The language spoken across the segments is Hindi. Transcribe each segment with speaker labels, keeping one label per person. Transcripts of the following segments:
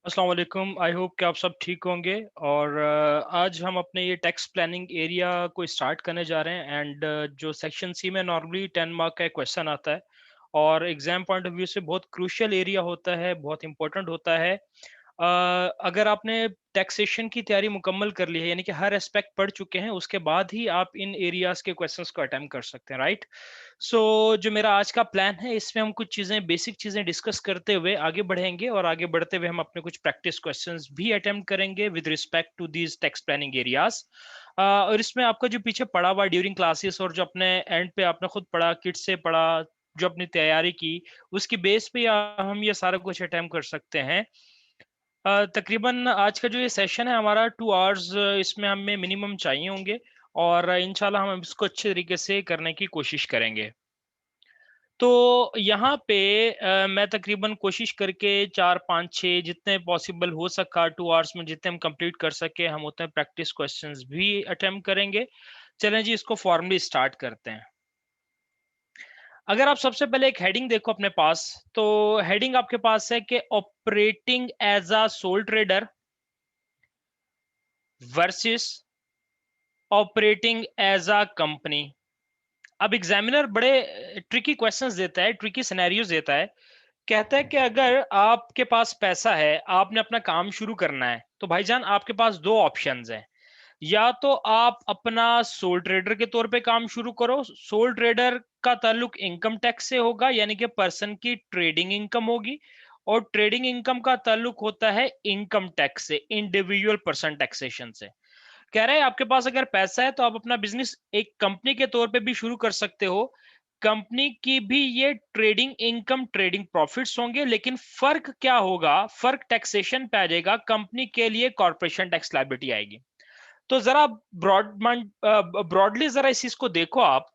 Speaker 1: अस्सलाम वालेकुम। आई होप कि आप सब ठीक होंगे और आज हम अपने ये टैक्स प्लानिंग एरिया को स्टार्ट करने जा रहे हैं एंड जो सेक्शन सी में नॉर्मली 10 मार्क का क्वेश्चन आता है और एग्जाम पॉइंट ऑफ व्यू से बहुत क्रूशियल एरिया होता है, बहुत इंपॉर्टेंट होता है। अगर आपने टैक्सेशन की तैयारी मुकम्मल कर ली है यानी कि हर एस्पेक्ट पढ़ चुके हैं, उसके बाद ही आप इन एरियाज के क्वेश्चंस को अटेम्प्ट कर सकते हैं, राइट? सो जो मेरा आज का प्लान है, इसमें हम कुछ चीजें, बेसिक चीजें डिस्कस करते हुए आगे बढ़ेंगे और आगे बढ़ते हुए हम अपने कुछ प्रैक्टिस क्वेश्चंस भी अटेम्प्ट करेंगे with respect to these tax planning areas. और इसमें आपका जो पीछे पढ़ा हुआ ड्यूरिंग क्लासेस और जो अपने एंड पे आपने खुद पढ़ा, किट से पढ़ा, जो अपनी तैयारी की, उसकी बेस पे हम ये सारा कुछ अटेम्प्ट कर सकते हैं। तकरीबन आज का जो ये सेशन है हमारा 2 आवर्स इसमें हमें मिनिमम चाहिए होंगे और इंशाल्लाह हम इसको अच्छे तरीके से करने की कोशिश करेंगे। तो यहाँ पे मैं तकरीबन कोशिश करके 4, 5, 6 जितने पॉसिबल हो सका 2 आवर्स में जितने हम कंप्लीट कर सके हम उतने प्रैक्टिस क्वेश्चंस भी अटेम्प्ट करेंगे। चलें जी, इसको फॉर्मली स्टार्ट करते हैं। अगर आप सबसे पहले एक हेडिंग देखो अपने पास, तो हेडिंग आपके पास है कि operating as a sole trader versus operating as a company. अब एग्जामिनर बड़े ट्रिकी क्वेश्चंस देता है, ट्रिकी सिनेरियोज देता है। कहता है कि अगर आपके पास पैसा है, आपने अपना काम शुरू करना है, तो भाईजान आपके पास दो ऑप्शंस हैं। या तो आप अपना सोल ट्रेडर के तौर पे काम शुरू करो। सोल ट्रेडर का ताल्लुक इनकम टैक्स से होगा, यानी कि पर्सन की ट्रेडिंग इनकम होगी, और ट्रेडिंग इनकम का ताल्लुक होता है इनकम टैक्स से, इंडिविजुअल पर्सन टैक्सेशन से। कह रहे हैं आपके पास अगर पैसा है तो आप अपना बिजनेस एक कंपनी के तौर पे भी शुरू कर सकते हो। कंपनी की भी ये ट्रेडिंग इनकम, ट्रेडिंग प्रॉफिट्स होंगे, लेकिन फर्क क्या होगा? फर्क टैक्सेशन पे आ जाएगा। कंपनी के लिए कॉर्पोरेशन टैक्स लायबिलिटी आएगी। तो जरा ब्रॉडली जरा इस चीज को देखो आप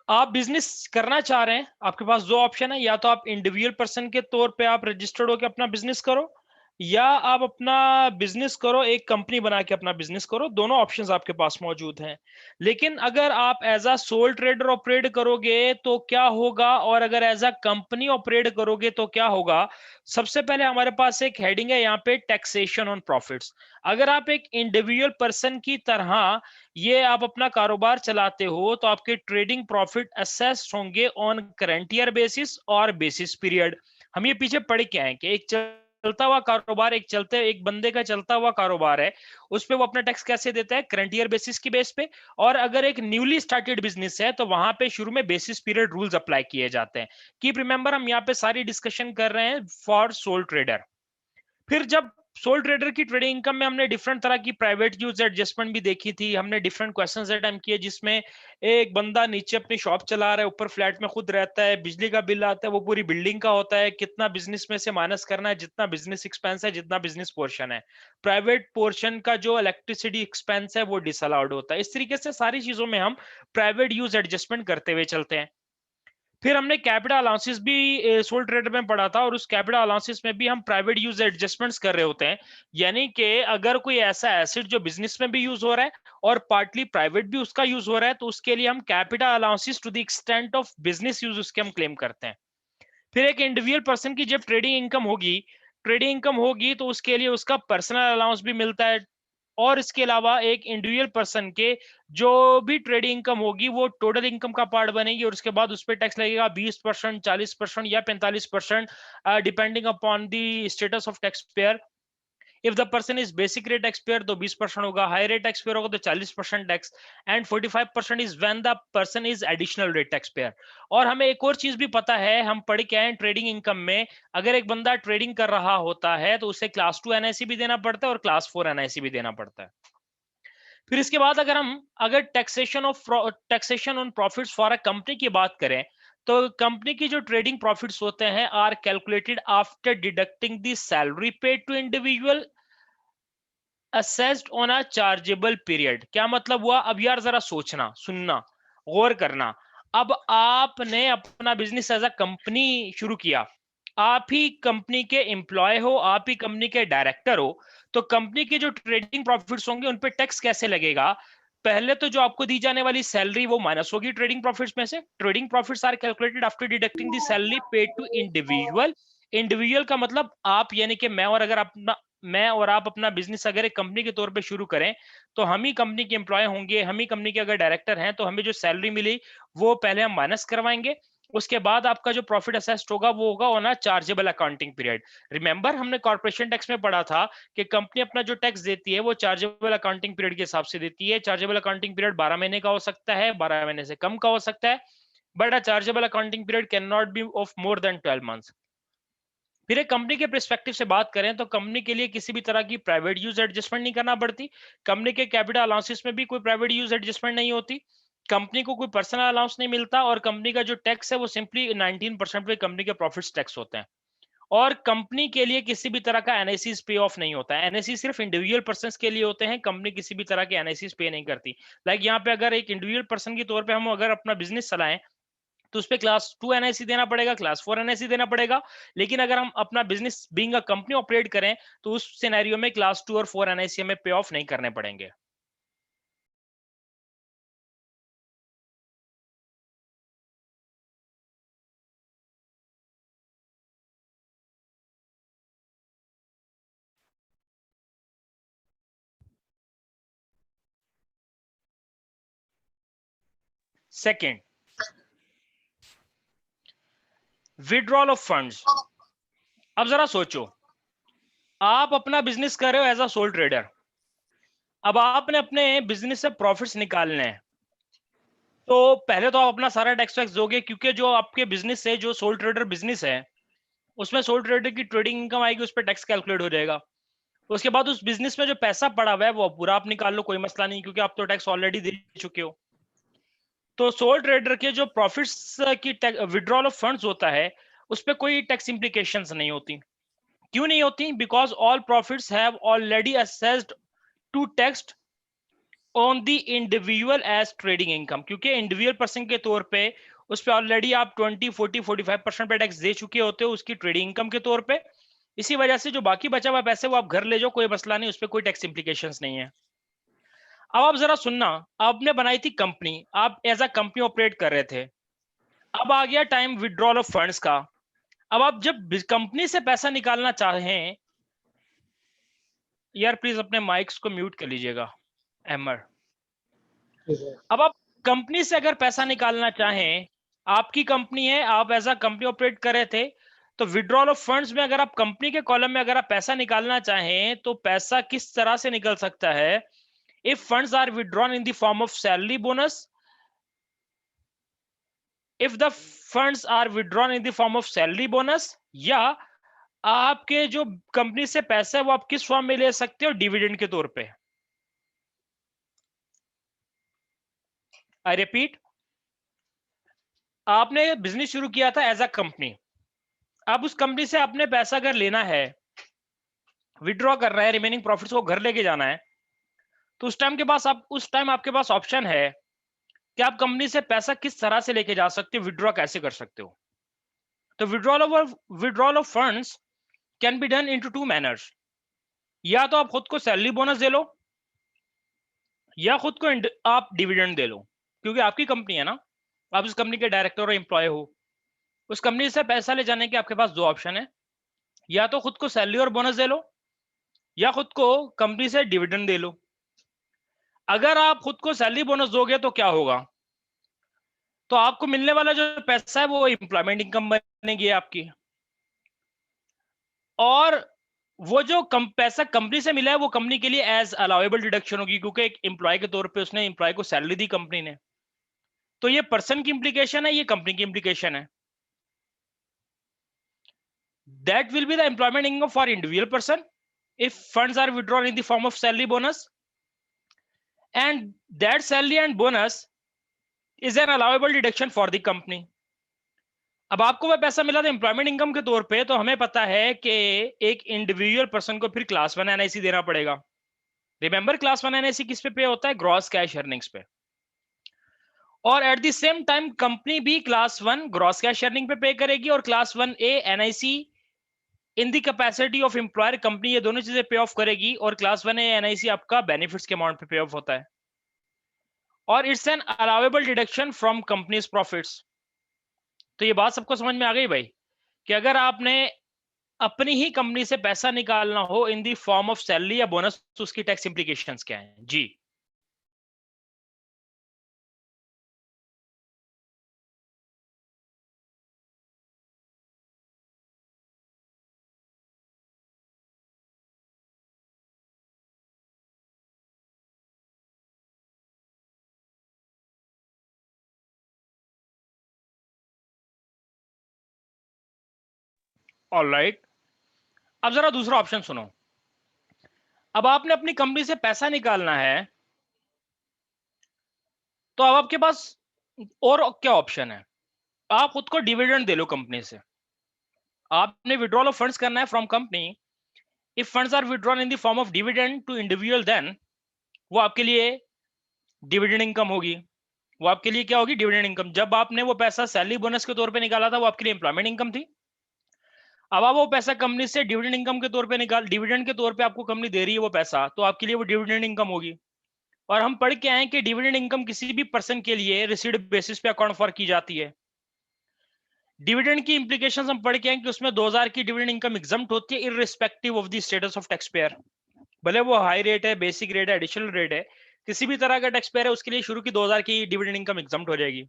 Speaker 1: आप बिजनेस करना चाह रहे हैं, आपके पास दो ऑप्शन है, या तो आप इंडिविजुअल पर्सन के तौर पे आप रजिस्टर्ड होकर अपना बिजनेस करो, या आप अपना बिजनेस करो, एक कंपनी बना के अपना बिजनेस करो। दोनों ऑप्शंस आपके पास मौजूद हैं। लेकिन अगर आप as a sole trader operate करोगे तो क्या होगा, और अगर एज अ कंपनी ऑपरेट करोगे तो क्या होगा। सबसे पहले हमारे पास एक हेडिंग है यहाँ पे, टैक्सेशन ऑन प्रॉफिट्स। अगर आप एक इंडिविजुअल पर्सन की तरह ये आप अपना कारोबार चलाते हो तो आपके ट्रेडिंग प्रॉफिट असेस्ड होंगे ऑन करंट ईयर बेसिस और बेसिस पीरियड। हम ये पीछे पढ़ के आए कि एक चलता हुआ कारोबार, एक बंदे का चलता हुआ कारोबार है, उस पे वो अपना टैक्स कैसे देता है, करंट ईयर बेसिस की बेस पे। और अगर एक न्यूली स्टार्टेड बिजनेस है तो वहां पे शुरू में बेसिस पीरियड रूल्स अप्लाई किए जाते हैं। कीप रिमेंबर, हम यहाँ पे सारी डिस्कशन कर रहे हैं फॉर सोल ट्रेडर। फिर जब सोल ट्रेडर की ट्रेडिंग इनकम में हमने डिफरेंट तरह की प्राइवेट यूज एडजस्टमेंट भी देखी थी, हमने डिफरेंट क्वेश्चंस अटेम्प्ट किए, जिसमें एक बंदा नीचे अपनी शॉप चला रहा है, ऊपर फ्लैट में खुद रहता है, बिजली का बिल आता है वो पूरी बिल्डिंग का होता है, कितना बिजनेस में से माइनस करना है, जितना बिजनेस एक्सपेंस है, जितना बिजनेस पोर्शन है, प्राइवेट पोर्शन का जो इलेक्ट्रिसिटी एक्सपेंस है वो डिसअलाउड होता है। इस तरीके से सारी चीजों में हम प्राइवेट यूज एडजस्टमेंट करते हुए चलते हैं। फिर हमने कैपिटल अलाउंसेस भी सोल ट्रेडर में पढ़ा था, और उस कैपिटल अलाउंसेस में भी हम प्राइवेट यूज एडजस्टमेंट्स कर रहे होते हैं। यानी कि अगर कोई ऐसा एसेट जो बिजनेस में भी यूज हो रहा है और पार्टली प्राइवेट भी उसका यूज हो रहा है, तो उसके लिए हम capital allowances to the extent of business use उसके हम क्लेम करते हैं। फिर एक इंडिविजुअल पर्सन की जब ट्रेडिंग इनकम होगी तो उसके लिए उसका पर्सनल अलाउंस भी मिलता है। और इसके अलावा एक इंडिविजुअल पर्सन के जो भी ट्रेडिंग इनकम होगी वो टोटल इनकम का पार्ट बनेगी, और उसके बाद उस पर टैक्स लगेगा 20%, 40% या 45%, depending upon the status of tax payer. If the person is basic rate tax payer तो 20% होगा, हाई रेट टैक्स पेयर होगा तो 40% tax, and 45% is when the person is additional rate tax payer. और हमें एक और चीज भी पता है, हम पढ़ के आए ट्रेडिंग इनकम में, अगर एक बंदा ट्रेडिंग कर रहा होता है तो उसे क्लास 2 एनआईसी भी देना पड़ता है और क्लास 4 एनआईसी भी देना पड़ता है। फिर इसके बाद अगर taxation on profits for a company की बात करें, तो कंपनी की जो ट्रेडिंग प्रॉफिट्स होते हैं are calculated after deducting the salary paid to individual assessed on a chargeable period. क्या मतलब हुआ, अब यार जरा सोचना, सुनना, गौर करना। अब आपने अपना बिजनेस एज अ कंपनी शुरू किया, आप ही कंपनी के एम्प्लॉय हो, आप ही कंपनी के डायरेक्टर हो, तो कंपनी के जो ट्रेडिंग प्रॉफिट्स होंगे उन पे टैक्स कैसे लगेगा। पहले तो जो आपको दी जाने वाली सैलरी वो माइनस होगी ट्रेडिंग प्रॉफिट्स में से। Trading profits are calculated after deducting the salary paid to individual. Individual का मतलब आप, यानी कि मैं और आप अपना बिजनेस अगर एक कंपनी के तौर पे शुरू करें तो हम ही कंपनी के एम्प्लॉय होंगे, हम ही कंपनी के अगर डायरेक्टर हैं तो हमें जो सैलरी मिली वो पहले हम माइनस करवाएंगे। उसके बाद आपका जो प्रॉफिट असेस्ड होगा वो होगा on a chargeable accounting period. Remember, हमने कॉर्पोरेशन टैक्स में पढ़ा था कि कंपनी अपना जो टैक्स देती है वो चार्जेबल अकाउंटिंग पीरियड के हिसाब से देती है। चार्जेबल अकाउंटिंग पीरियड 12 महीने का हो सकता है, 12 महीने से कम का हो सकता है, but a chargeable accounting period can not be of more than 12 months. फिर एक कंपनी के पर्सपेक्टिव से बात करें तो कंपनी के लिए किसी भी तरह की प्राइवेट यूज एडजस्टमेंट नहीं करना पड़ती। कंपनी के कैपिटल अलाउंसेस में भी कोई प्राइवेट यूज एडजस्टमेंट नहीं होती। कंपनी को कोई पर्सनल अलाउंस नहीं मिलता, और कंपनी का जो टैक्स है वो सिंपली 19% पे कंपनी के प्रॉफिट्स टैक्स होते हैं। और कंपनी के लिए किसी भी तरह का एनआईसीज पे ऑफ नहीं होता है। एनआईसी सिर्फ इंडिविजुअल पर्सन के लिए होते हैं, कंपनी किसी भी तरह के एनआईसीज पे नहीं करती। लाइक यहाँ पे अगर एक इंडिविजुअल पर्सन के तौर पे हम अगर अपना बिजनेस चलाएं तो उसपे क्लास 2 एनआईसी देना पड़ेगा, क्लास 4 एनआईसी देना पड़ेगा। लेकिन अगर हम अपना business being a company operate करें तो उस सिनेरियो में क्लास 2 और 4 एनआईसी हमें पे ऑफ नहीं करने पड़ेंगे। Second, withdrawal of funds. अब जरा सोचो, आप अपना बिजनेस कर रहे हो एज अ सोल ट्रेडर। अब आपने अपने बिजनेस से प्रॉफिट्स निकालने हैं, तो पहले तो आप अपना सारा टैक्स वैक्स दोगे, क्योंकि जो आपके बिजनेस है, जो सोल ट्रेडर बिजनेस है, उसमें सोल ट्रेडर की ट्रेडिंग इनकम आएगी, उस पर टैक्स कैलकुलेट हो जाएगा। उसके बाद उस बिजनेस में जो पैसा पड़ा हुआ है वो पूरा आप निकाल लो, कोई मसला नहीं, क्योंकि आप तो टैक्स ऑलरेडी दे चुके हो। तो सोल ट्रेडर के जो प्रॉफिट्स की विड्रॉल ऑफ फंड्स होता है उस पर कोई टैक्स इंप्लीकेशंस नहीं होती। क्यों नहीं होती? Because all profits have already assessed to tax on the individual as trading income, क्योंकि इंडिविजुअल पर्सन के तौर पे उस पर ऑलरेडी आप 20, 40, 45% पे टैक्स दे चुके होते हो उसकी ट्रेडिंग इनकम के तौर पे। इसी वजह से जो बाकी बचा हुआ पैसे वो आप घर ले जाओ, कोई मसला नहीं, उस पर कोई टैक्स इंप्लीकेशंस नहीं है। अब आप जरा सुनना, आपने बनाई थी कंपनी, आप एज अ कंपनी ऑपरेट कर रहे थे, अब आ गया टाइम विड्रॉल ऑफ फंड्स का। अब आप जब कंपनी से पैसा निकालना चाहें, यार प्लीज अपने माइक्स को म्यूट कर लीजिएगा अहमद। अब आप कंपनी से अगर पैसा निकालना चाहें, आपकी कंपनी है, आप एज अ कंपनी ऑपरेट कर रहे थे, तो विड्रॉल ऑफ फंड्स में अगर आप कंपनी के कॉलम में अगर आप पैसा निकालना चाहें तो पैसा किस तरह से निकल सकता है? If funds are withdrawn in the form of salary bonus, if the funds are withdrawn in the form of salary bonus, या आपके जो कंपनी से पैसा है वो आप किस फॉर्म में ले सकते हो? डिविडेंड के तौर पे। आई रिपीट, आपने बिजनेस शुरू किया था एज अ कंपनी, अब उस कंपनी से आपने पैसा अगर लेना है, विड्रॉ करना है, रिमेनिंग प्रॉफिट्स को घर लेके जाना है, तो उस टाइम आपके पास ऑप्शन है कि आप कंपनी से पैसा किस तरह से लेके जा सकते हो, विड्रॉ कैसे कर सकते हो। तो withdrawal of funds can be done into two manners. या तो आप खुद को सैलरी बोनस दे लो, या खुद को आप डिविडेंड दे लो, क्योंकि आपकी कंपनी है ना, आप उस कंपनी के डायरेक्टर और एम्प्लॉय हो। उस कंपनी से पैसा ले जाने के आपके पास दो ऑप्शन है, या तो खुद को सैलरी और बोनस दे लो, या खुद को कंपनी से डिविडेंड दे लो। अगर आप खुद को सैलरी बोनस दोगे तो क्या होगा? तो आपको मिलने वाला जो पैसा है वो एम्प्लॉयमेंट इनकम बनेगी आपकी, और वो जो पैसा कंपनी से मिला है वो कंपनी के लिए एज अलाउएबल डिडक्शन होगी, क्योंकि एक एम्प्लॉय के तौर पे उसने एम्प्लॉय को सैलरी दी कंपनी ने। तो ये पर्सन की इंप्लीकेशन है, ये कंपनी की इंप्लीकेशन है। That will be the employment income for individual person if funds are withdrawn in the form of salary bonus, and that salary and bonus is an allowable deduction for the company. अब आपको वह पैसा मिला था एम्प्लॉयमेंट इनकम के तौर पे, तो हमें पता है कि एक इंडिविजुअल पर्सन को फिर क्लास 1 एनआईसी देना पड़ेगा। रिमेंबर, क्लास 1 एनआईसी किस पे होता है? ग्रॉस कैश अर्निंग्स पे। और at the same time company भी क्लास 1 ग्रॉस कैश अर्निंग पे करेगी, और class 1A NIC in the capacity of employer, company ये दोनों चीजें पे ऑफ करेगी, और क्लास 1A एनआईसी आपका बेनिफिट्स के अमाउंट पे ऑफ होता है, और it's an allowable deduction from companies profits. तो ये बात सबको समझ में आ गई भाई, कि अगर आपने अपनी ही कंपनी से पैसा निकालना हो इन दी फॉर्म ऑफ सैलरी या बोनस, तो उसकी टैक्स इंप्लीकेशंस क्या हैं? जी। ऑलराइट, अब जरा दूसरा ऑप्शन सुनो। अब आपने अपनी कंपनी से पैसा निकालना है, तो अब आपके पास और क्या ऑप्शन है? आप खुद को डिविडेंड दे लो कंपनी से। आपने विड्रॉल ऑफ फंड्स करना है from company, if funds are withdrawn in the form of dividend to individual, then वो आपके लिए डिविडेंड इनकम होगी। वो आपके लिए क्या होगी? Dividend income. जब आपने वो पैसा सैलरी बोनस के तौर पे निकाला था, वो आपके लिए एम्प्लॉयमेंट इनकम थी। अब आप वो पैसा कंपनी से डिविडेंड इनकम के तौर पे डिविडेंड के तौर पे आपको कंपनी दे रही है वो पैसा, तो आपके लिए वो डिविडेंड इनकम होगी। और हम पढ़ के आए कि डिविडेंड इनकम किसी भी पर्सन के लिए रिसीव्ड बेसिस पे अकाउंट फॉर की जाती है। डिविडेंड की इंप्लीकेशंस हम पढ़ के आए कि उसमें 2000 की डिविडेंड इनकम एग्जम्प्ट होती है irrespective of the status of tax payer. भले वो हाई रेट है, बेसिक रेट है, एडिशनल रेट है, किसी भी तरह का टैक्स पेयर है, उसके लिए शुरू की 2000 की डिविडेंड इनकम एग्जम्प्ट हो जाएगी।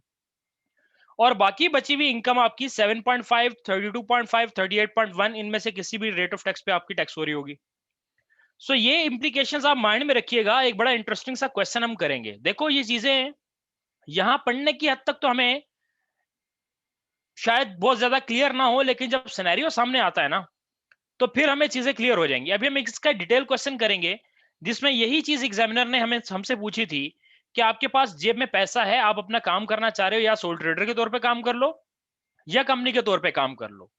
Speaker 1: और बाकी बची हुई इनकम आपकी 7.5, 32.5, 38.1, इनमें से किसी भी रेट ऑफ टैक्स पे आपकी टैक्स हो रही होगी। सो ये इंप्लीकेशंस आप माइंड में रखिएगा। एक बड़ा इंटरेस्टिंग सा क्वेश्चन हम करेंगे। देखो ये चीजें यहां पढ़ने की हद तक तो हमें शायद बहुत ज्यादा क्लियर ना हो, लेकिन जब सिनेरियो सामने आता है ना, तो फिर हमें चीजें क्लियर हो जाएंगी। अभी हम इसका डिटेल क्वेश्चन करेंगे, जिसमें यही चीज एग्जामिनर ने हमसे पूछी थी कि आपके पास जेब में पैसा है, आप अपना काम करना चाह रहे हो, या सोल ट्रेडर के तौर पे काम कर लो या कंपनी के तौर पे काम कर लो,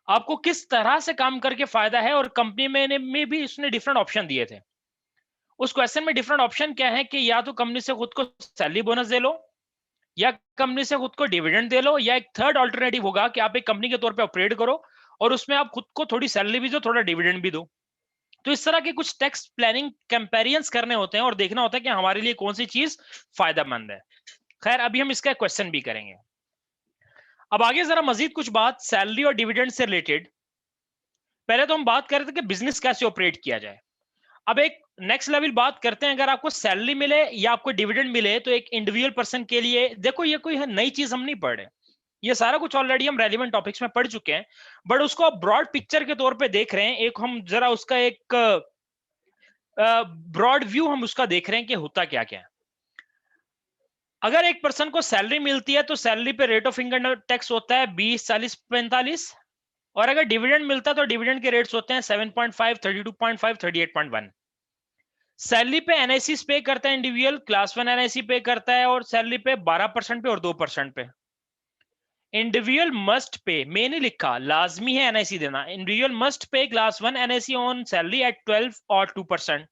Speaker 1: आपको किस तरह से काम करके फायदा है। और कंपनी में भी उसने डिफरेंट ऑप्शन दिए थे। उस क्वेश्चन में डिफरेंट ऑप्शन क्या है कि या तो कंपनी से खुद को सैलरी बोनस दे लो, या कंपनी से खुद को डिविडेंड दे लो, या एक थर्ड ऑल्टरनेटिव होगा कि आप एक कंपनी के तौर पे ऑपरेट करो और उसमें आप खुद को थोड़ी सैलरी भी दो, थोड़ा डिविडेंड भी दो। तो इस तरह के कुछ टैक्स प्लानिंग कंपेरिजंस करने होते हैं और देखना होता है कि हमारे लिए कौन सी चीज फायदेमंद है। खैर, अभी हम इसका क्वेश्चन भी करेंगे। अब आगे जरा मजीद कुछ बात सैलरी और डिविडेंड से रिलेटेड। पहले तो हम बात कर रहे थे कि बिजनेस कैसे ऑपरेट किया जाए। अब एक नेक्स्ट लेवल बात करते हैं, अगर आपको सैलरी मिले या आपको डिविडेंड मिले तो एक इंडिविजुअल पर्सन के लिए, देखो ये कोई नई चीज हम नहीं पढ़ रहे, ये सारा कुछ ऑलरेडी हम रेलिवेंट टॉपिक्स में पढ़ चुके हैं, बट उसको ब्रॉड पिक्चर के तौर पे देख रहे हैं। एक हम जरा उसका एक ब्रॉड व्यू हम उसका देख रहे हैं कि होता क्या क्या है। अगर एक पर्सन को सैलरी मिलती है तो सैलरी पे रेट ऑफ इनकम टैक्स होता है 20, 40, 45, और अगर डिविडेंड मिलता है तो डिविडेंड के रेट्स होते हैं 7.5, 32.5, 38.1। सैलरी पे एनआईसी पे करता है इंडिविजुअल, क्लास 1 एनआईसी पे करता है, और सैलरी पे 12% पे और 2% पे। इंडिविजुअल मस्ट पे, मैं नहीं लिखा, लाजमी है एनआईसी देना। Individual must pay class 1 NIC on salary at 12 और 2%,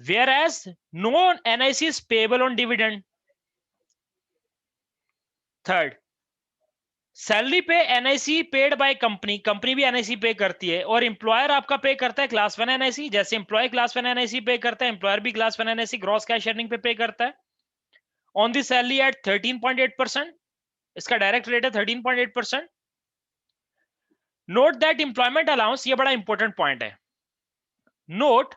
Speaker 1: whereas no NIC is payable on dividend. Third, salary पे NIC paid by company, company भी एनआईसी पे करती है, और एम्प्लॉयर आपका पे करता है क्लास 1 एनआईसी, जैसे एम्प्लॉय क्लास 1 एनआईसी पे करता है, एम्प्लॉयर भी class 1 NIC gross cash earning pay करता है ऑन दी सैलरी एट 13.8%। इसका डायरेक्ट रेट है 13.8%। नोट दैट एम्प्लॉयमेंट अलाउंस, ये बड़ा इंपॉर्टेंट पॉइंट है, note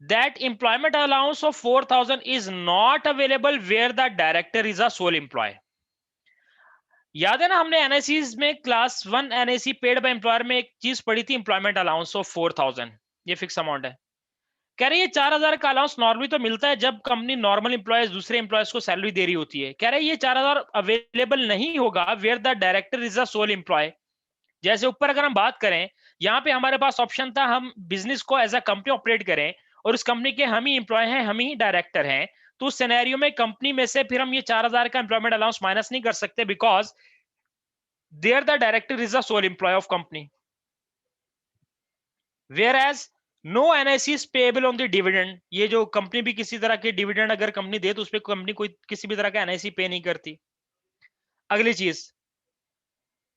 Speaker 1: that employment allowance of 4,000 is not available where the director is a sole employee. याद है ना, हमने एनआईसीज में class 1 NIC paid by employer में एक चीज पढ़ी थी, एम्प्लॉयमेंट अलाउंस ऑफ 4,000, ये फिक्स अमाउंट है। कह रहे ये 4,000 का अलाउंस नॉर्मली तो मिलता है जब कंपनी नॉर्मल एम्प्लॉयज दूसरे एम्प्लॉयज को सैलरी दे रही होती है। कह रहे ये 4,000 अवेलेबल नहीं होगा where the director is a sole employee. जैसे ऊपर अगर हम बात करें, यहाँ पे हमारे पास ऑप्शन था हम बिजनेस को एज अ कंपनी ऑपरेट करें और उस कंपनी के हम ही एम्प्लॉय हैं, हम ही डायरेक्टर हैं, तो उस सिनेरियो में कंपनी में से फिर हम ये 4,000 का एम्प्लॉयमेंट अलाउंस माइनस नहीं कर सकते, because there the director is a sole employee of company. Whereas no NIC is payable on the dividend, ये जो कंपनी भी किसी तरह के डिविडेंड अगर कंपनी दे तो उस पर कंपनी कोई किसी भी तरह का NIC पे नहीं करती। अगली चीज,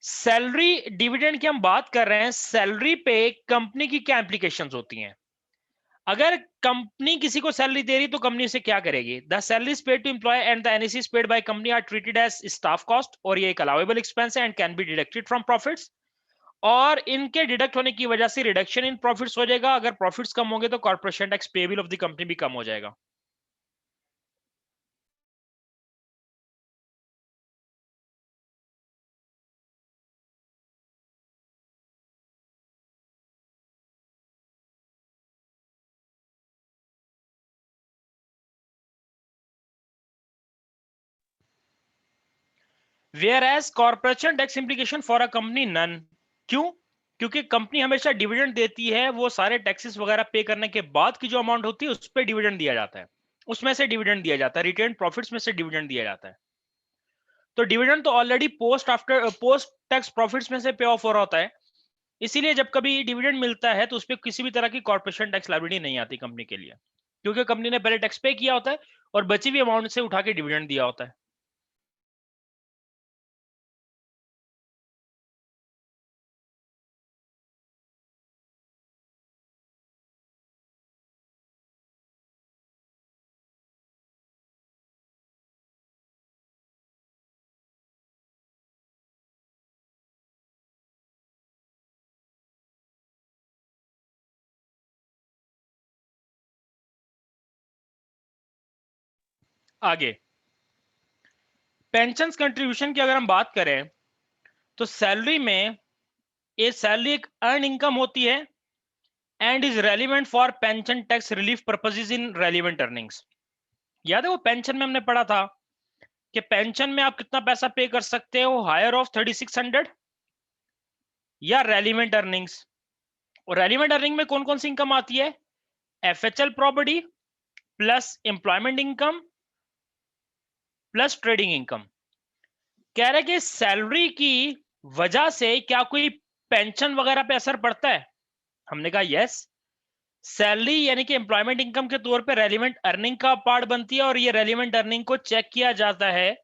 Speaker 1: सैलरी डिविडेंड की हम बात कर रहे हैं, सैलरी पे कंपनी की क्या इंप्लीकेशंस होती हैं। अगर कंपनी किसी को सैलरी दे रही तो कंपनी से क्या करेगी, the salary is paid to employee and the NIC paid by company are treated as staff cost, और ये एक अलाउेबल एक्सपेंस है and can be deducted from profits, और इनके डिडक्ट होने की वजह से रिडक्शन इन प्रॉफिट्स हो जाएगा। अगर प्रॉफिट्स कम होंगे तो corporation tax payable of the company भी कम हो जाएगा। Whereas corporation tax implication for a company none. क्यों? क्योंकि कंपनी हमेशा डिविडेंड देती है, वो सारे टैक्सेस वगैरह पे करने के बाद की जो अमाउंट होती है उस पर डिविडेंड दिया जाता है, उसमें से डिविडेंड दिया जाता है, रिटेन प्रॉफिट्स में से डिविडेंड दिया जाता है। तो डिविडेंड तो ऑलरेडी पोस्ट टैक्स प्रॉफिट्स में से पे ऑफ हो रहा होता है, इसीलिए जब कभी डिविडेंड मिलता है तो उस पर किसी भी तरह की कॉर्पोरेशन टैक्स लायबिलिटी नहीं आती कंपनी के लिए, क्योंकि कंपनी ने पहले टैक्स पे किया होता है और बची हुई अमाउंट से उठा के डिविडेंड दिया होता है। आगे पेंशन कंट्रीब्यूशन की अगर हम बात करें तो सैलरी में ये सैलरी एक अर्न इनकम होती है and is relevant for pension tax relief purposes in relevant earnings. याद है वो पेंशन में हमने पढ़ा था कि पेंशन में आप कितना पैसा पे कर सकते हो, हायर ऑफ 3600 या रेलिवेंट अर्निंग्स। और रेलिवेंट अर्निंग में कौन कौन सी इनकम आती है, FHL property plus employment income plus trading income. कह रहे कि सैलरी की वजह से क्या कोई पेंशन वगैरह पे असर पड़ता है, हमने कहा यस। सैलरी यानी कि एम्प्लॉयमेंट इनकम के तौर पे रेलिवेंट अर्निंग का पार्ट बनती है, और ये रेलिवेंट अर्निंग को चेक किया जाता है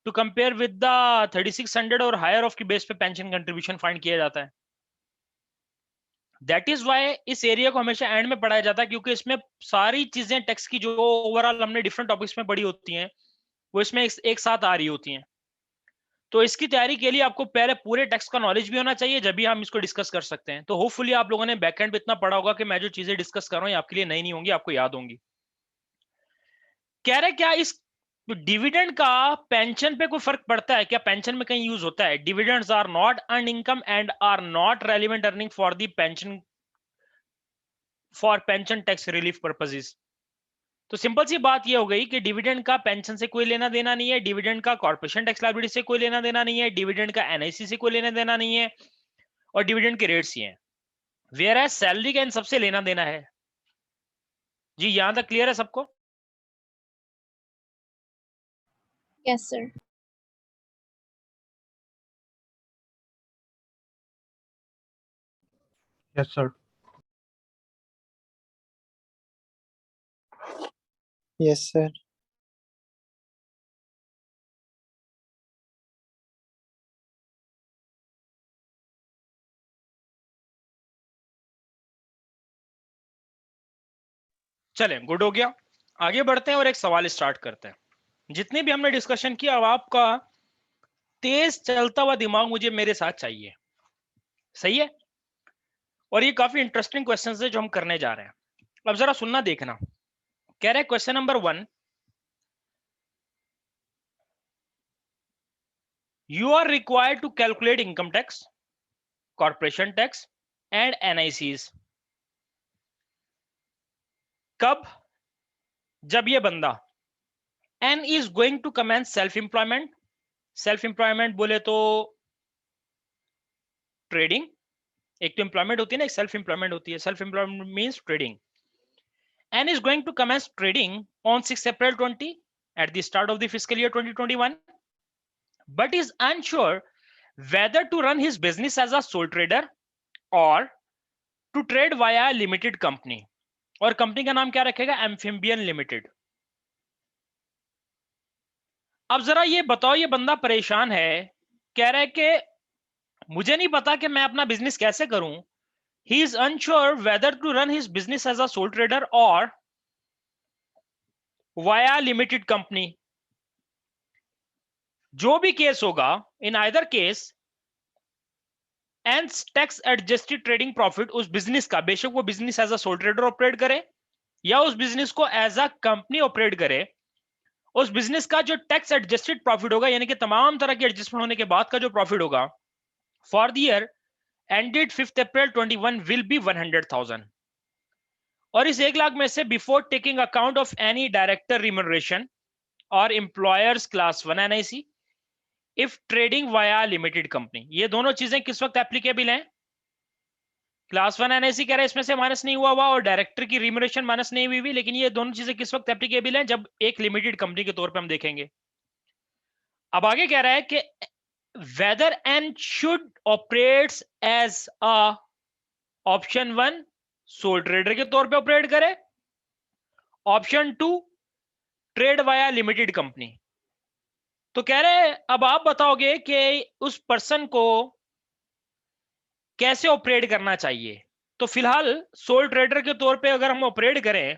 Speaker 1: टू कंपेयर विद द 3600 और हायर ऑफ की बेस पे पेंशन कंट्रीब्यूशन फाइंड किया जाता है। दैट इज वाई इस एरिया को हमेशा एंड में पढ़ाया जाता है, क्योंकि इसमें सारी चीजें टैक्स की जो ओवरऑल हमने डिफरेंट टॉपिक्स में पढ़ी होती हैं वो इसमें एक साथ आ रही होती हैं। तो इसकी तैयारी के लिए आपको पहले पूरे टैक्स का नॉलेज भी होना चाहिए, जब भी हम इसको डिस्कस कर सकते हैं। तो होपफुली आप लोगों ने बैकएंड पे इतना पढ़ा होगा कि मैं जो चीजें डिस्कस कर रहा हूँ आपके लिए नई नहीं होंगी, आपको याद होंगी। कह रहे क्या इस डिविडेंड का पेंशन पे कोई फर्क पड़ता है क्या? पेंशन में कहीं यूज होता है? Dividends are not earn income and are not relevant earning for the pension tax relief purposes. तो सिंपल सी बात ये हो गई कि डिविडेंड का पेंशन से कोई लेना देना नहीं है, डिविडेंड का कॉर्पोरेशन टैक्स लायबिलिटी से कोई लेना देना नहीं है, डिविडेंड का एनआईसी से कोई लेना देना नहीं है, और डिविडेंड के रेट्स ही हैं। वेयर एज सैलरी का इन सबसे लेना देना है। जी यहां तक क्लियर है सबको?
Speaker 2: Yes sir.
Speaker 3: Yes, sir.
Speaker 4: Yes, sir.
Speaker 1: चलें, गुड हो गया। आगे बढ़ते हैं और एक सवाल स्टार्ट करते हैं। जितने भी हमने डिस्कशन किया, अब आपका तेज चलता हुआ दिमाग मुझे मेरे साथ चाहिए, सही है? और ये काफी इंटरेस्टिंग क्वेश्चन है जो हम करने जा रहे हैं। अब जरा सुनना देखना। कह रहे question number 1, you are required to calculate income tax, corporation tax and NICs। कब? जब ये बंदा N is going to commence self employment। Self employment बोले तो ट्रेडिंग, एक तो एम्प्लॉयमेंट होती है ना, एक सेल्फ एम्प्लॉयमेंट होती है। Self employment means trading. N is going to commence trading on 6 April 20 at the start of the fiscal year 2021, but is unsure whether to run his business as a sole trader or to trade via limited company। और कंपनी का नाम क्या रखेगा? Amphibian limited. अब जरा ये बताओ, ये बंदा परेशान है, कह रहा है कि मुझे नहीं पता कि मैं अपना बिजनेस कैसे करूं। He is unsure whether to run his business as a sole trader और वाया लिमिटेड कंपनी। जो भी केस होगा, in either case and tax adjusted trading profit उस बिजनेस का, बेशक वो business as a sole trader operate करे या उस बिजनेस को एज अ कंपनी ऑपरेट करे, उस बिजनेस का जो टैक्स एडजस्टेड प्रॉफिट होगा, यानी कि तमाम तरह के एडजस्टमेंट होने के बाद का जो प्रॉफिट होगा for the year ended 5 April 21 will be 100,000। और इस 1 लाख में से before taking account of any director remuneration और employers class 1 NIC if trading via limited company. ये दोनों चीजें किस वक्त एप्लीकेबल हैं? क्लास 1 एनआईसी कह रहे हैं इसमें से माइनस नहीं हुआ और डायरेक्टर की रिम्यूनरेशन माइनस नहीं हुई, लेकिन ये दोनों चीजें किस वक्त एप्लीकेबल हैं? जब एक लिमिटेड कंपनी के तौर पे हम देखेंगे। अब आगे कह रहा है कि whether N should operates as a option 1 sole trader के तौर पे ऑपरेट करे, option 2 trade via limited company. तो कह रहे अब आप बताओगे कि उस पर्सन को कैसे ऑपरेट करना चाहिए। तो फिलहाल सोल ट्रेडर के तौर पे अगर हम ऑपरेट करें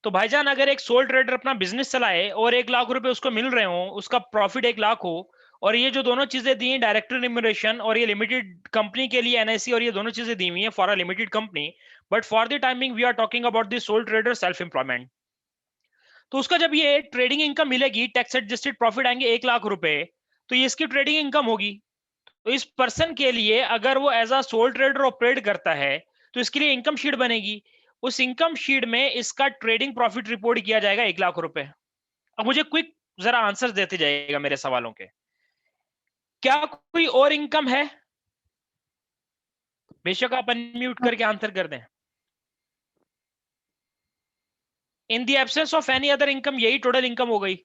Speaker 1: तो भाईजान, अगर एक सोल ट्रेडर अपना बिजनेस चलाए और 1 लाख रुपए उसको मिल रहे हो, उसका प्रॉफिट 1 लाख हो, और ये जो दोनों चीजें दी डायरेक्टर रिम्यूनरेशन और ये लिमिटेड कंपनी के लिए एनआईसी, और ये दोनों चीजें दी हुई हैं for a limited company, but for the timing we are talking about the sole trader self employment. तो उसका जब ये ट्रेडिंग इनकम मिलेगी, टैक्स एडजस्टेड प्रॉफिट आएंगे 1 लाख रुपए, तो ये इसकी ट्रेडिंग इनकम होगी। तो इस पर्सन के लिए अगर वो as a sole trader operate करता है तो इसके लिए इनकम शीट बनेगी। उस इनकम शीट में इसका ट्रेडिंग प्रॉफिट रिपोर्ट किया जाएगा 1 लाख रुपए। अब मुझे क्विक जरा आंसर देते जाइएगा मेरे सवालों के। क्या कोई और इनकम है? बेशक आप अनम्यूट करके आंसर कर दें। In the absence of any other income, यही टोटल इनकम हो गई।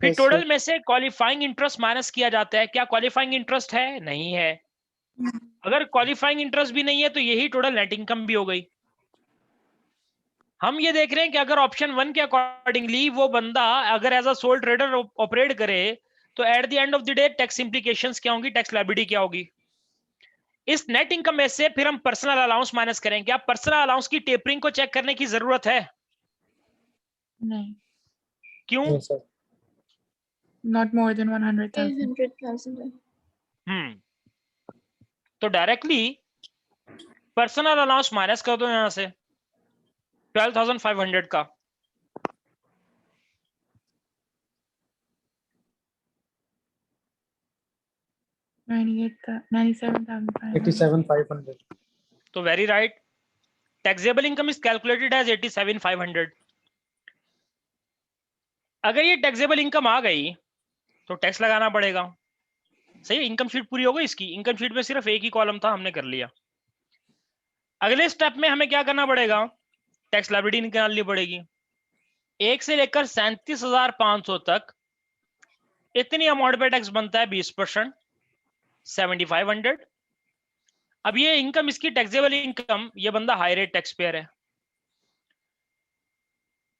Speaker 1: फिर
Speaker 4: Yes,
Speaker 1: टोटल
Speaker 4: sir.
Speaker 1: में से क्वालिफाइंग इंटरेस्ट माइनस किया जाता है। क्या क्वालिफाइंग इंटरेस्ट है? नहीं है। अगर क्वालिफाइंग इंटरेस्ट भी नहीं है तो यही टोटल नेट इनकम भी हो गई। हम ये देख रहे हैं कि अगर ऑप्शन 1 के अकॉर्डिंगली वो बंदा अगर as a sole trader operate करे तो at the end of the day tax implications क्या होंगी, टैक्स लायबिलिटी क्या होगी। इस नेट इनकम में से फिर हम पर्सनल अलाउंस माइनस करेंगे। क्या पर्सनल अलाउंस की टेपरिंग को चेक करने की जरूरत है?
Speaker 2: नहीं।
Speaker 1: क्यों?
Speaker 3: No, sir.
Speaker 4: Not more than 100,000.
Speaker 2: 100,000.
Speaker 1: तो डायरेक्टली पर्सनल अलाउंस माइनस कर दो यहां से 12,500 का।
Speaker 4: 97,500.
Speaker 3: 87,500.
Speaker 1: तो very right, taxable income is calculated as 87,500। अगर ये टैक्सेबल इनकम आ गई तो टैक्स लगाना पड़ेगा। सही है, इनकम शीट पूरी हो गई इसकी। इनकम शीट में सिर्फ एक ही कॉलम था, हमने कर लिया। अगले स्टेप में हमें क्या करना पड़ेगा, टैक्स लायबिलिटी निकालनी पड़ेगी। 1 से लेकर 37,500 तक इतनी अमाउंट पे टैक्स बनता है 20%, 7,500। अब ये इनकम, इसकी टैक्सेबल इनकम, ये बंदा हाई रेट टैक्स पेयर है।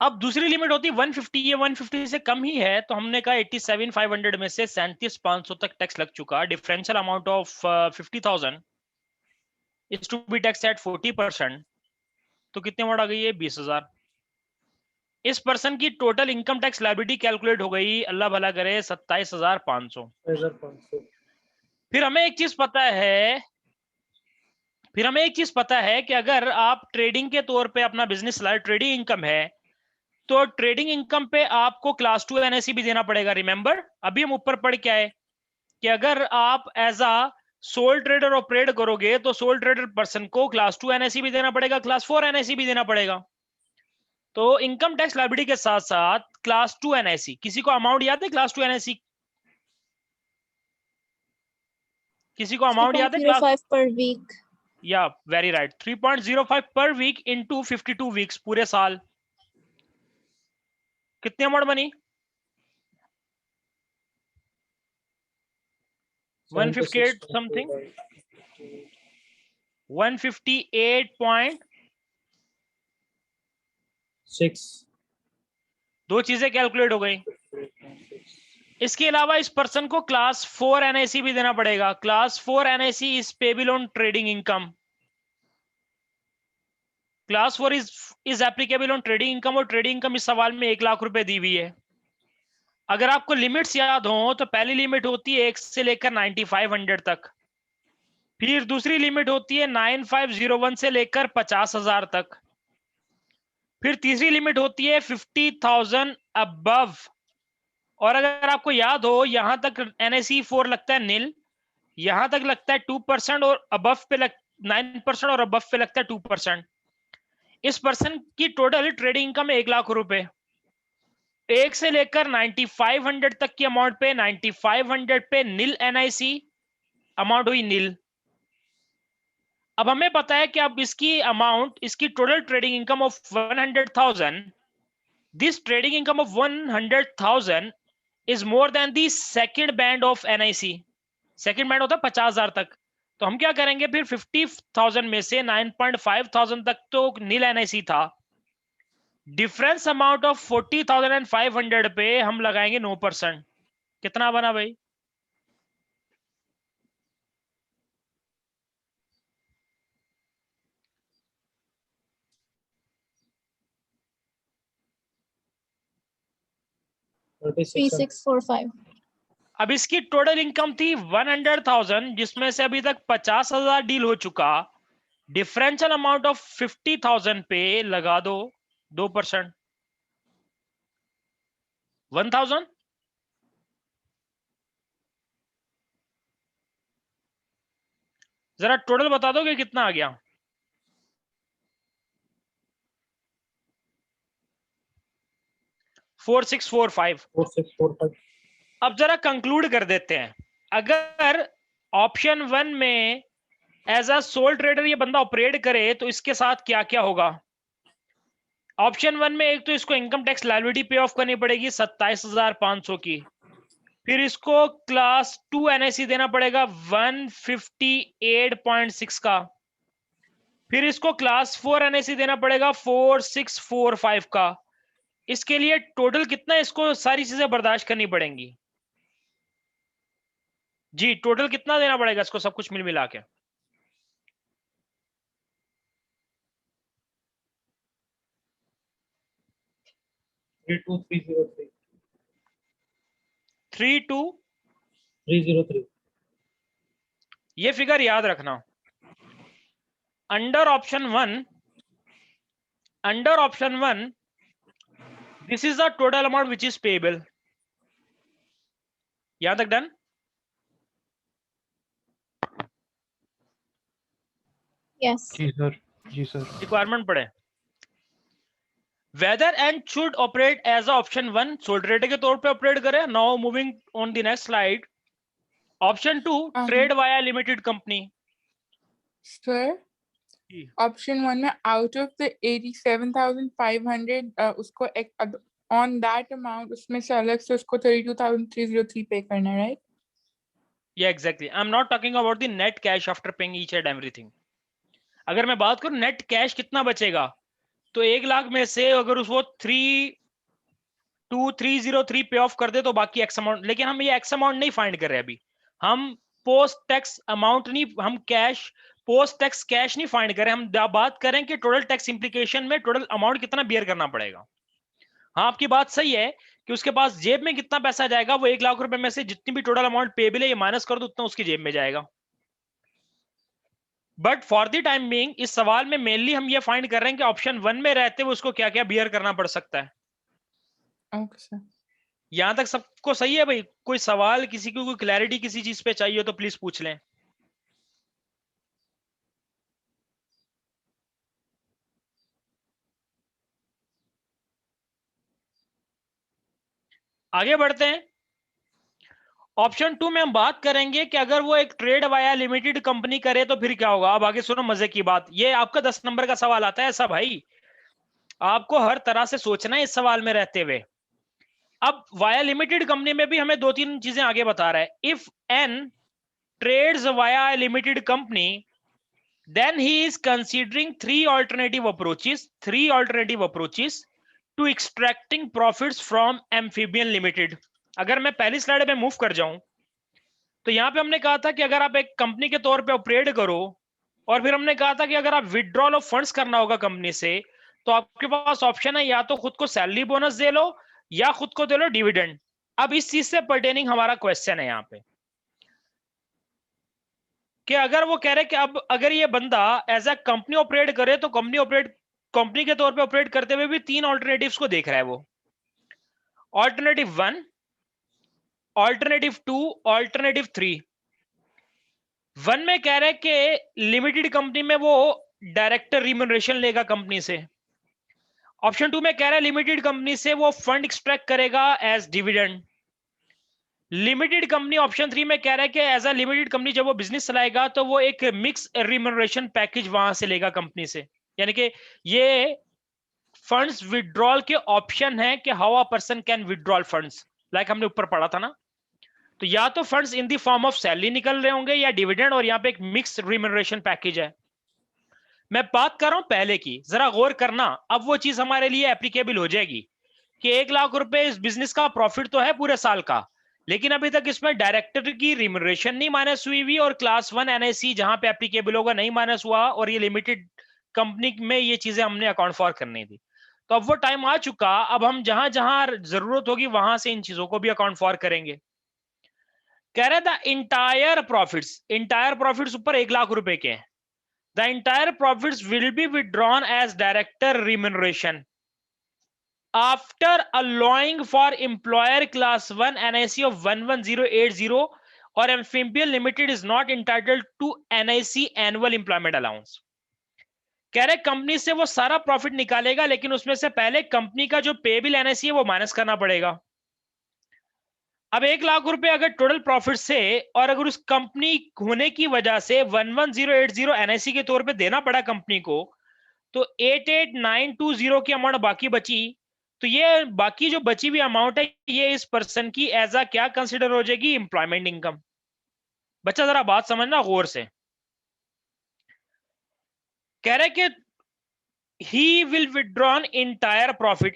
Speaker 1: अब दूसरी लिमिट होती है 150, ये 150 से कम ही है, तो हमने कहा 87,500 में से 37,500 तक टैक्स लग चुका। Differential amount of 50,000 is to be tax at 40%। तो कितनी अमाउंट आ गई है? 20,000। इस पर्सन की total income tax liability calculate हो गई, अल्लाह भला करे, 27,500।
Speaker 3: 500.
Speaker 1: फिर हमें एक चीज पता है, कि अगर आप ट्रेडिंग के तौर पे अपना बिजनेस चलाए, ट्रेडिंग इनकम है, तो ट्रेडिंग इनकम पे आपको क्लास 2 एनआईसी भी देना पड़ेगा। रिमेंबर, अभी हम ऊपर पढ़ के आए कि अगर आप as a sole trader operate करोगे तो सोल ट्रेडर पर्सन को क्लास 2 एनआईसी भी देना पड़ेगा, क्लास 4 एनआईसी भी देना पड़ेगा। तो इनकम टैक्स लायबिलिटी के साथ साथ क्लास 2 एनआईसी, किसी को अमाउंट याद है क्लास 2 एनआईसी? किसी को अमाउंट याद है? Class
Speaker 2: 3.05 per week.
Speaker 1: या वेरी राइट, 3.05 पर वीक इनटू 52 वीक्स, पूरे साल। कितनी अमाउंट बनी? 158 समथिंग, 158.6।
Speaker 3: 6.
Speaker 1: दो चीजें कैलकुलेट हो गई। इसके अलावा इस पर्सन को क्लास 4 एनआईसी भी देना पड़ेगा। Class 4 NIC is payable on trading income. Class 4 is applicable on trading income, और ट्रेडिंग इनकम इस सवाल में 1 लाख रुपए दी हुई है। अगर आपको लिमिट्स याद हो तो पहली लिमिट होती है 1 से लेकर 9500 तक, फिर दूसरी लिमिट होती है 9501 से लेकर 50,000 तक, फिर तीसरी लिमिट होती है 50,000 अबव। और अगर आपको याद हो, यहां तक एनआईसी 4 लगता है नील, यहां तक लगता है 2%, और अबव पे 9%, और अबव पे लगता है 2%। इस पर्सन की टोटल ट्रेडिंग इनकम है 1 लाख रुपए। 1 से लेकर 9500 तक की अमाउंट पे, 9500 पे नील एनआईसी अमाउंट हुई नील। अब हमें पता है कि अब इसकी अमाउंट, इसकी total trading income of 100,000, this trading income of 100,000 is more than the second band of NIC. Second band होता है 50,000 तक। तो हम क्या करेंगे फिर, 50,000 में से 9,500 तक तो नील एनआईसी था, डिफरेंस अमाउंट ऑफ 40,500 पे हम लगाएंगे 9%। कितना बना भाई?
Speaker 3: $36,000.
Speaker 2: 3645.
Speaker 1: अब इसकी टोटल इनकम थी 100,000, जिसमें से अभी तक 50,000 डील हो चुका। डिफरेंशियल अमाउंट ऑफ 50,000 पे लगा दो 2%, 1,000। जरा टोटल बता दोगे कितना आ गया? 4645।
Speaker 3: 4645.
Speaker 1: अब जरा कंक्लूड कर देते हैं। अगर ऑप्शन 1 में एज अ सोल ट्रेडर ये बंदा ऑपरेट करे तो इसके साथ क्या क्या होगा? ऑप्शन 1 में एक तो इसको इनकम टैक्स लायबिलिटी पे ऑफ करनी पड़ेगी 27,500 की, फिर इसको क्लास 2 एनआईसी देना पड़ेगा 158.6 का, फिर इसको क्लास 4 एनएसी देना पड़ेगा 4645 का। इसके लिए टोटल कितना इसको सारी चीजें बर्दाश्त करनी पड़ेंगी जी, टोटल कितना देना पड़ेगा इसको सब कुछ मिल मिला के?
Speaker 3: 32303
Speaker 1: 32303। ये फिगर याद रखना। Under option one this is the total amount which is payable. यहां तक डन?
Speaker 2: Yes.
Speaker 5: जी सर, जी सर।
Speaker 1: रिक्वायरमेंट पढ़े। Whether and should operate as option 1, sole trader के तौर पे ऑपरेट करे। Now moving on the next slide. Option 2, trade via limited company.
Speaker 4: Sir, option 1 में out of the 87,500 उसको on that amount उसमें से अलग से उसको 32,303 पे करना है, right?
Speaker 1: Yeah, exactly. I'm not talking about the net cash after paying each and everything. अगर मैं बात करूं नेट कैश कितना बचेगा, तो 1 लाख में से अगर उसको 32303 पे ऑफ कर दे तो बाकी एक्स अमाउंट, लेकिन हम ये एक्स अमाउंट नहीं फाइंड कर रहे अभी। हम पोस्ट टैक्स अमाउंट नहीं, हम कैश पोस्ट टैक्स कैश नहीं फाइंड करें, हम बात करें कि टोटल टैक्स इंप्लीकेशन में टोटल अमाउंट कितना बियर करना पड़ेगा। हाँ, आपकी बात सही है कि उसके पास जेब में कितना पैसा जाएगा, वो 1 लाख रुपए में से जितनी भी टोटल अमाउंट पेबल है ये माइनस कर दो, उतना उसकी जेब में जाएगा। But for the time being इस सवाल में मेनली हम ये फाइंड कर रहे हैं कि ऑप्शन 1 में रहते हुए उसको क्या क्या बियर करना पड़ सकता है।
Speaker 4: Okay, sir.
Speaker 1: यहां तक सबको सही है भाई? कोई सवाल, किसी को कोई क्लैरिटी किसी चीज पे चाहिए तो प्लीज पूछ लें। आगे बढ़ते हैं। ऑप्शन 2 में हम बात करेंगे कि अगर वो एक ट्रेड वाया लिमिटेड कंपनी करे तो फिर क्या होगा। अब आगे सुनो मजे की बात, ये आपका 10 नंबर का सवाल आता है ऐसा भाई, आपको हर तरह से सोचना है इस सवाल में रहते हुए। अब वाया लिमिटेड कंपनी में भी हमें 2-3 चीजें आगे बता रहा है। If Ann trades via limited company then he is considering three alternative approaches to extracting profits from amphibian limited। अगर मैं पहली स्लाइड पे मूव कर जाऊं तो यहां पे हमने कहा था कि अगर आप एक कंपनी के तौर पे ऑपरेट करो, और फिर हमने कहा था कि अगर आप विड्रॉल ऑफ फंड्स करना होगा कंपनी से तो आपके पास ऑप्शन है या तो खुद को सैलरी बोनस दे लो या खुद को दे लो डिविडेंड। अब इस चीज से पर्टेनिंग हमारा क्वेश्चन है यहाँ पे कि अगर वो कह रहे कि अब अगर ये बंदा एज अ कंपनी ऑपरेट करे तो कंपनी के तौर पे ऑपरेट करते हुए भी 3 ऑल्टरनेटिव्स को देख रहा है वो। Alternative 1, alternative 2, alternative 3। 1 में कह रहे कि लिमिटेड कंपनी में वो डायरेक्टर रिम्यूनरेशन लेगा कंपनी से। ऑप्शन 2 में कह रहा है लिमिटेड कंपनी से वो फंड एक्सट्रैक्ट करेगा as dividend. Limited company option 3 में कह रहा है कि एज अ लिमिटेड कंपनी जब वो बिजनेस चलाएगा तो वो एक मिक्स रिम्यूनरेशन पैकेज वहां से लेगा कंपनी से। यानी कि ये फंड्स विड्रॉल के ऑप्शन है कि how a person can withdrawal funds, like हमने ऊपर पढ़ा था ना। तो या तो funds in the form of salary निकल रहे होंगे या डिविडेंड, और यहाँ पे एक मिक्स रिम्यूनरेशन पैकेज है। मैं बात कर रहा हूं पहले की, जरा गौर करना, अब वो चीज हमारे लिए एप्लीकेबल हो जाएगी कि 1 लाख रुपए इस बिजनेस का प्रॉफिट तो है पूरे साल का, लेकिन अभी तक इसमें डायरेक्टर की रिम्यूनरेशन नहीं माइनस हुई और क्लास 1 एनआईसी जहां पे एप्लीकेबल होगा नहीं माइनस हुआ, और ये लिमिटेड कंपनी में ये चीजें हमने अकाउंट फॉर करनी थी। तो अब वो टाइम आ चुका, अब हम जहां जहां जरूरत होगी वहां से इन चीजों को भी अकाउंट फॉर करेंगे। कह रहे द इंटायर प्रॉफिट्स ऊपर 1 लाख रुपए के हैं। The entire profits will be withdrawn as director remuneration after allowing for employer class 1 NIC of 11080 or Amphibian Limited is not entitled to NIC annual employment allowance। कह रहे कंपनी से वो सारा प्रॉफिट निकालेगा लेकिन उसमें से पहले कंपनी का जो पेबल एनआईसी है वो माइनस करना पड़ेगा। अब 1 लाख रुपए अगर टोटल प्रॉफिट से, और अगर उस कंपनी होने की वजह से 11080 एनआईसी के तौर पे देना पड़ा कंपनी को, तो 88920 की अमाउंट बाकी बची। तो ये बाकी जो बची हुई अमाउंट है ये इस पर्सन की एज अ क्या कंसिडर हो जाएगी, एम्प्लॉयमेंट इनकम। बच्चा जरा बात समझना गौर से। कह रहे कि he will withdraw entire profit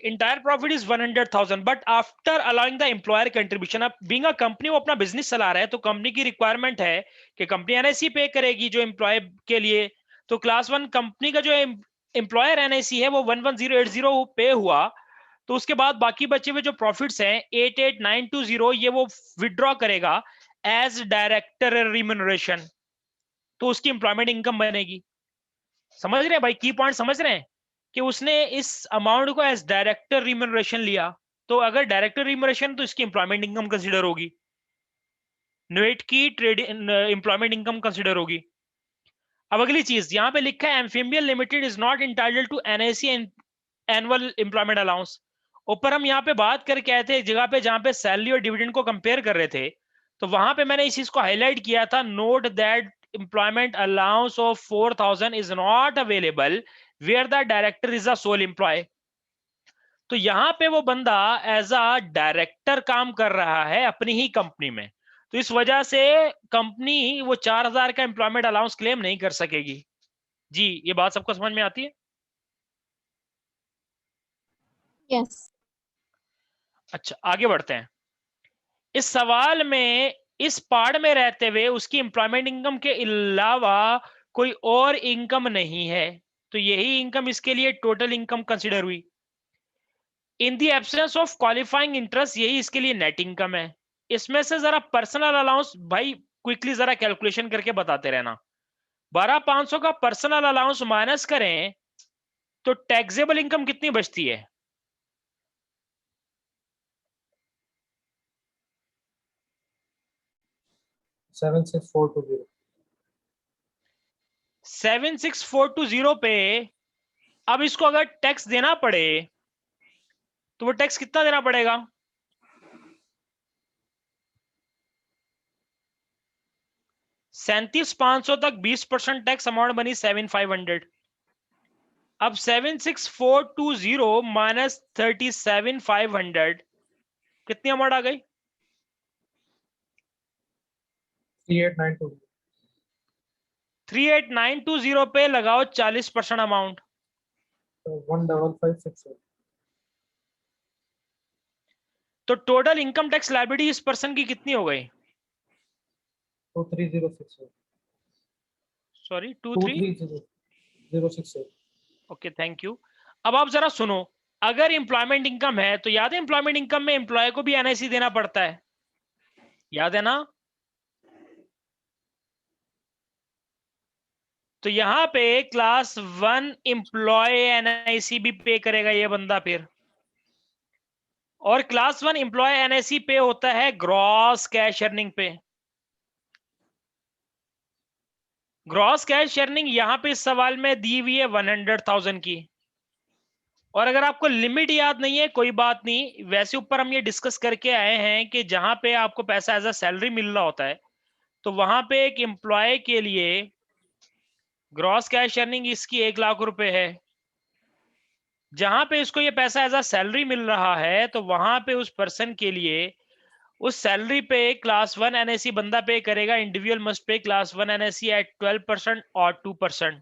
Speaker 1: is 100,000 but after allowing the employer contribution. अब being a company वो अपना बिजनेस चला रहा है तो कंपनी की रिक्वायरमेंट है कि कंपनी एनआईसी पे करेगी जो एम्प्लॉय के लिए। तो क्लास 1 कंपनी का जो एम्प्लॉयर एनआईसी है वो 11080 पे हुआ, तो उसके बाद बाकी बचे हुए जो प्रॉफिट्स हैं 88920 ये वो विड्रॉ करेगा एज डायरेक्टर रिम्यूनरेशन, तो उसकी एम्प्लॉयमेंट इनकम बनेगी। समझ रहे हैं भाई, की पॉइंट समझ रहे हैं कि उसने इस अमाउंट को एज डायरेक्टर रिम्यूनरेशन लिया, तो अगर डायरेक्टर रिम्यूनरेशन तो इसकी एम्प्लॉयमेंट इनकम कंसीडर होगी, नेट की ट्रेड एम्प्लॉयमेंट इनकम कंसीडर होगी। अब अगली चीज यहां पे लिखा है amphibian limited is not entitled to NIC annual employment allowance. ऊपर हम यहाँ पे बात करके आए थे एक जगह पे जहां पे सैलरी और डिविडेंड को कंपेयर कर रहे थे, तो वहां पे मैंने इस चीज को हाईलाइट किया था, note that employment allowance of 4000 is not available where the director is a sole employee। तो यहां पे वो बंदा एज अ डायरेक्टर काम कर रहा है अपनी ही कंपनी में, तो इस वजह से कंपनी वो 4000 का एम्प्लॉयमेंट अलाउंस क्लेम नहीं कर सकेगी। जी ये बात सबको समझ में आती है?
Speaker 2: Yes.
Speaker 1: अच्छा आगे बढ़ते हैं। इस सवाल में इस पार्ट में रहते हुए उसकी एम्प्लॉयमेंट इनकम के अलावा कोई और इनकम नहीं है, तो यही इनकम इसके लिए टोटल इनकम कंसीडर हुई। In the absence of qualifying interest यही इसके लिए नेट इनकम है। इसमें से जरा पर्सनल अलाउंस भाई क्विकली जरा कैलकुलेशन करके बताते रहना। 12500 का पर्सनल अलाउंस माइनस करें तो टैक्सेबल इनकम कितनी बचती है?
Speaker 3: 76420।
Speaker 1: 76420 पे अब इसको अगर टैक्स देना पड़े तो वो टैक्स कितना देना पड़ेगा? 37,500 तक 20% टैक्स अमाउंट बनी 7,500। अब 76420 माइनस 37,500 कितनी अमाउंट आ गई?
Speaker 3: 38920।
Speaker 1: 38920 पे लगाओ 40% अमाउंट,
Speaker 3: तो 15568।
Speaker 1: तो टोटल इनकम टैक्स लायबिलिटी इस पर्सन की कितनी हो गई?
Speaker 3: 23068।
Speaker 1: सॉरी
Speaker 3: 23068।
Speaker 1: Okay thank you. अब आप जरा सुनो, अगर एम्प्लॉयमेंट इनकम है तो याद है एम्प्लॉयमेंट इनकम में एम्प्लॉय को भी एनआईसी देना पड़ता है, याद है ना? तो यहां पे क्लास 1 एम्प्लॉय एनआईसी भी पे करेगा ये बंदा फिर, और क्लास 1 एम्प्लॉय एनआईसी पे होता है ग्रॉस कैश अर्निंग पे। ग्रॉस कैश अर्निंग यहां पे इस सवाल में दी हुई है 100,000 की, और अगर आपको लिमिट याद नहीं है कोई बात नहीं, वैसे ऊपर हम ये डिस्कस करके आए हैं कि जहां पे आपको पैसा एज अ सैलरी मिल रहा होता है तो वहां पे एक एम्प्लॉय के लिए ग्रॉस कैश अर्निंग इसकी 1 लाख रुपए है। जहां पे इसको ये पैसा एज अ सैलरी मिल रहा है तो वहां पे उस पर्सन के लिए उस सैलरी पे क्लास 1 एनएससी बंदा पे करेगा, individual must pay class 1 NSC at 12% और 2%।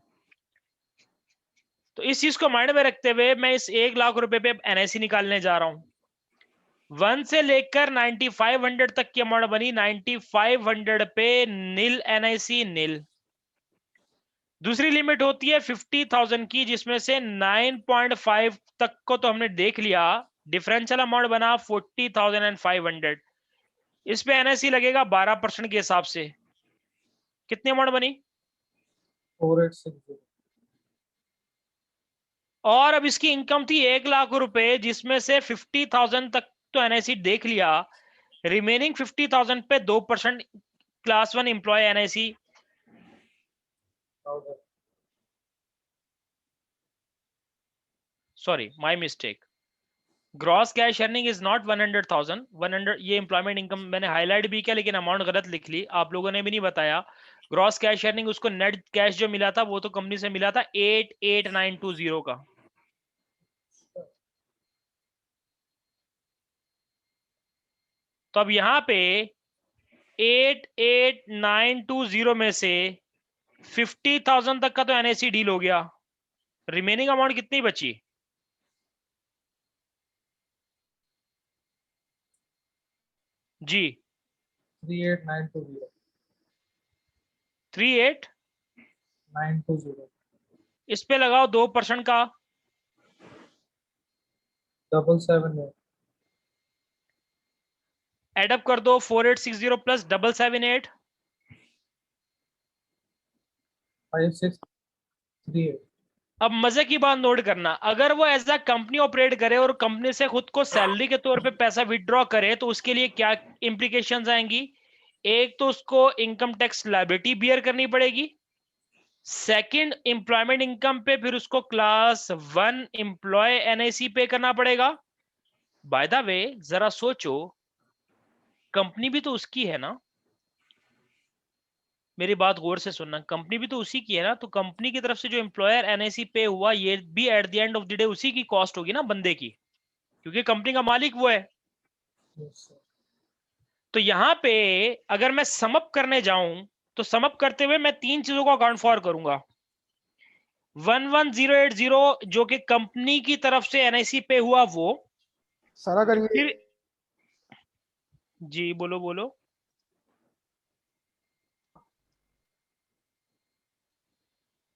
Speaker 1: तो इस चीज को माइंड में रखते हुए मैं इस 1 लाख रुपए पे एनएससी निकालने जा रहा हूं। 1 से लेकर 9500 तक की अमाउंट बनी, 9500 पे नील एनआईसी नील। दूसरी लिमिट होती है 50,000 की जिसमें से 9.5 तक को तो हमने देख लिया, डिफरेंशियल अमाउंट बना 40,500। इस पे एनएससी लगेगा 12% के हिसाब से। कितनी अमाउंट बनी?
Speaker 3: 4860।
Speaker 1: और अब इसकी इनकम थी 1 लाख रुपए जिसमें से 50,000 तक तो एनआईसी देख लिया, रिमेनिंग 50,000 पे 2% class 1 employee NIC.
Speaker 3: 1000।
Speaker 1: Sorry my mistake, gross cash earning is not 100,000। 100 ये एम्प्लॉयमेंट इनकम मैंने हाईलाइट भी किया लेकिन अमाउंट गलत लिख ली, आप लोगों ने भी नहीं बताया। ग्रॉस कैश अर्निंग उसको नेट कैश जो मिला था वो तो कंपनी से मिला था 88920 का। तो अब यहां पे 88920 में से 50,000 तक का तो एनएसी डील हो गया, रिमेनिंग अमाउंट कितनी बची? जी
Speaker 3: 38920.
Speaker 1: 38920।
Speaker 3: 920.
Speaker 1: इस पे लगाओ 2% का,
Speaker 3: 778.
Speaker 1: एडअप कर दो 4860 प्लस 778,
Speaker 3: 5638.
Speaker 1: अब मजे की बात नोट करना, अगर वो एज अ कंपनी ऑपरेट करे और कंपनी से खुद को सैलरी के तौर पे पैसा विड्रॉ करे तो उसके लिए क्या इंप्लीकेशंस आएंगी? एक तो उसको इनकम टैक्स लायबिलिटी बियर करनी पड़ेगी, सेकंड एम्प्लॉयमेंट इनकम पे फिर उसको क्लास 1 एम्प्लॉय एनआईसी पे करना पड़ेगा। बाय द वे जरा सोचो, कंपनी भी तो उसकी है ना, मेरी बात गौर से सुनना, कंपनी भी तो उसी की है ना, तो कंपनी की तरफ से जो एम्प्लॉयर एनआईसी पे हुआ ये भी eight the end of the day उसी की कॉस्ट होगी ना बंदे की, क्योंकि कंपनी का मालिक वो है।
Speaker 3: Yes, sir.
Speaker 1: तो यहां पे अगर मैं समअप करने जाऊं तो समअप करते हुए मैं तीन चीजों को अकाउंट फॉर करूंगा। 11080 जो कि कंपनी की तरफ से एनआईसी पे हुआ वो,
Speaker 5: सर अगर ये
Speaker 1: फिर जी बोलो बोलो।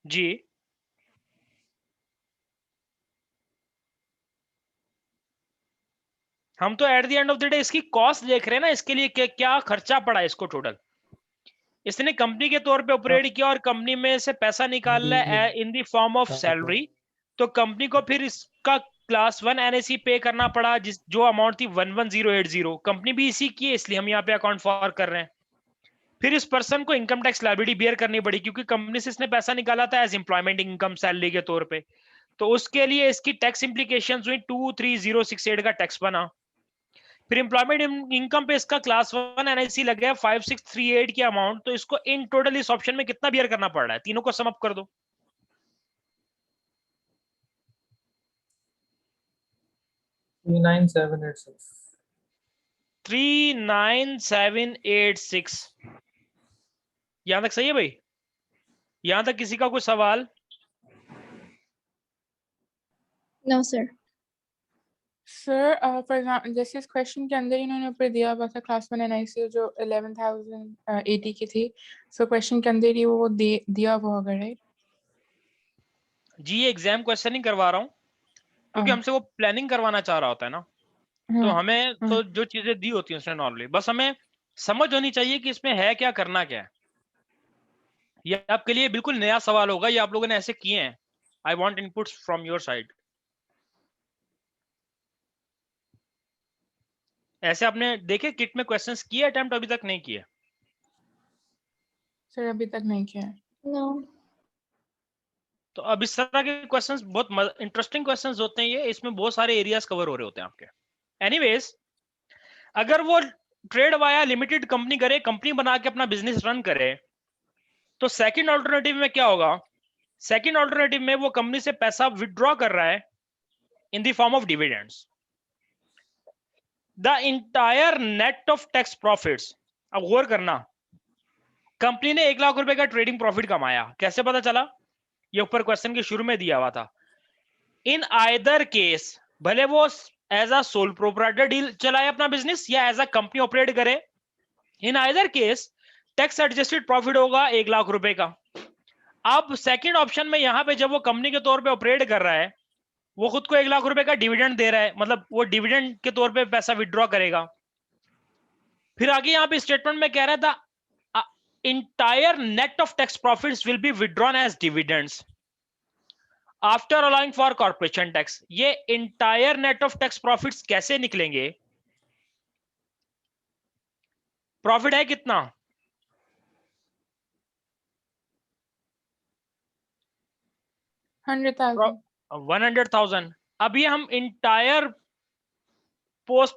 Speaker 1: जी हम तो at the end of the day इसकी कॉस्ट देख रहे हैं ना, इसके लिए क्या क्या खर्चा पड़ा है इसको टोटल। इसने कंपनी के तौर पे ऑपरेट किया और कंपनी में से पैसा निकाला है इन द फॉर्म ऑफ सैलरी, तो कंपनी को फिर इसका क्लास 1 एनएसी पे करना पड़ा, जिस जो अमाउंट थी 11080, कंपनी भी इसी की है इसलिए हम यहाँ पे अकाउंट फॉर कर रहे हैं। फिर इस पर्सन को इनकम टैक्स लायबिलिटी बियर करनी पड़ी क्योंकि कंपनी से इसने पैसा निकाला था एज एम्प्लॉयमेंट इनकम सैलरी के तौर पे, तो उसके लिए इसकी टैक्स इंप्लीकेशन हुई 23068 का टैक्स बना। फिर एम्प्लॉयमेंट इनकम पे इसका क्लास 1 एनआईसी लग गया 5638 की अमाउंट, तो इसको इन टोटल इस ऑप्शन में कितना बियर करना पड़ रहा है? तीनों को सम अप कर दो।
Speaker 3: 39786.
Speaker 1: 39786 यहां तक सही है भाई? यहां तक किसी का कोई सवाल?
Speaker 2: No, sir.
Speaker 4: Sir for example जैसे इस क्वेश्चन के अंदर इन्होंने ऊपर दिया हुआ था क्लास 1 एनआईसी जो 11,080 की थी, सो क्वेश्चन के अंदर ही वो दिया हुआ होगा, राइट?
Speaker 1: जी ये एग्जाम क्वेश्चन नहीं करवा रहा हूं क्योंकि हमसे वो प्लानिंग करवाना चाह रहा होता है ना, तो हमें तो जो चीजें दी होती हैं उसने नॉर्मली बस हमें समझ होनी चाहिए कि इसमें है क्या, करना क्या है। ये आपके लिए बिल्कुल नया सवाल होगा, ये आप लोगों ने ऐसे किए हैं। I want inputs from your side. ऐसे आपने देखे किट में क्वेश्चंस किए अटेम्प्ट, अभी तक नहीं किए?
Speaker 4: सर अभी तक नहीं किया है।
Speaker 2: No.
Speaker 1: तो अब इस तरह के क्वेश्चंस बहुत इंटरेस्टिंग क्वेश्चंस होते हैं, ये इसमें बहुत सारे एरियाज कवर हो रहे होते हैं आपके। एनीवेज, अगर वो ट्रेड वाया लिमिटेड कंपनी करे, कंपनी बना के अपना बिजनेस रन करे, तो सेकंड ऑल्टरनेटिव में क्या होगा? सेकंड ऑल्टरनेटिव में वो कंपनी से पैसा विड्रॉ कर रहा है इन the form of dividends. The entire net of tax profits, अब गौर करना, कंपनी ने 1 लाख रुपए का ट्रेडिंग प्रॉफिट कमाया, कैसे पता चला? ये ऊपर क्वेश्चन के शुरू में दिया हुआ था। इन आइदर केस, भले वो as a sole proprietor deal चलाए अपना बिजनेस या एज अ कंपनी ऑपरेट करे, in either case tax adjusted profit होगा 1 लाख रुपए का। अब सेकंड ऑप्शन में यहां पे जब वो कंपनी के तौर पे ऑपरेट कर रहा है, वो खुद को 1 लाख रुपए का डिविडेंड दे रहा है, मतलब वो डिविडेंड के तौर पे पैसा विड्रॉ करेगा। फिर आगे यहां पे स्टेटमेंट में कह रहा था entire net of tax profits will be withdrawn as dividends after allowing for corporation tax. ये entire net of tax profits कैसे निकलेंगे? प्रॉफिट है कितना?
Speaker 4: 100,000।
Speaker 1: 100,000। अब ये हम entire post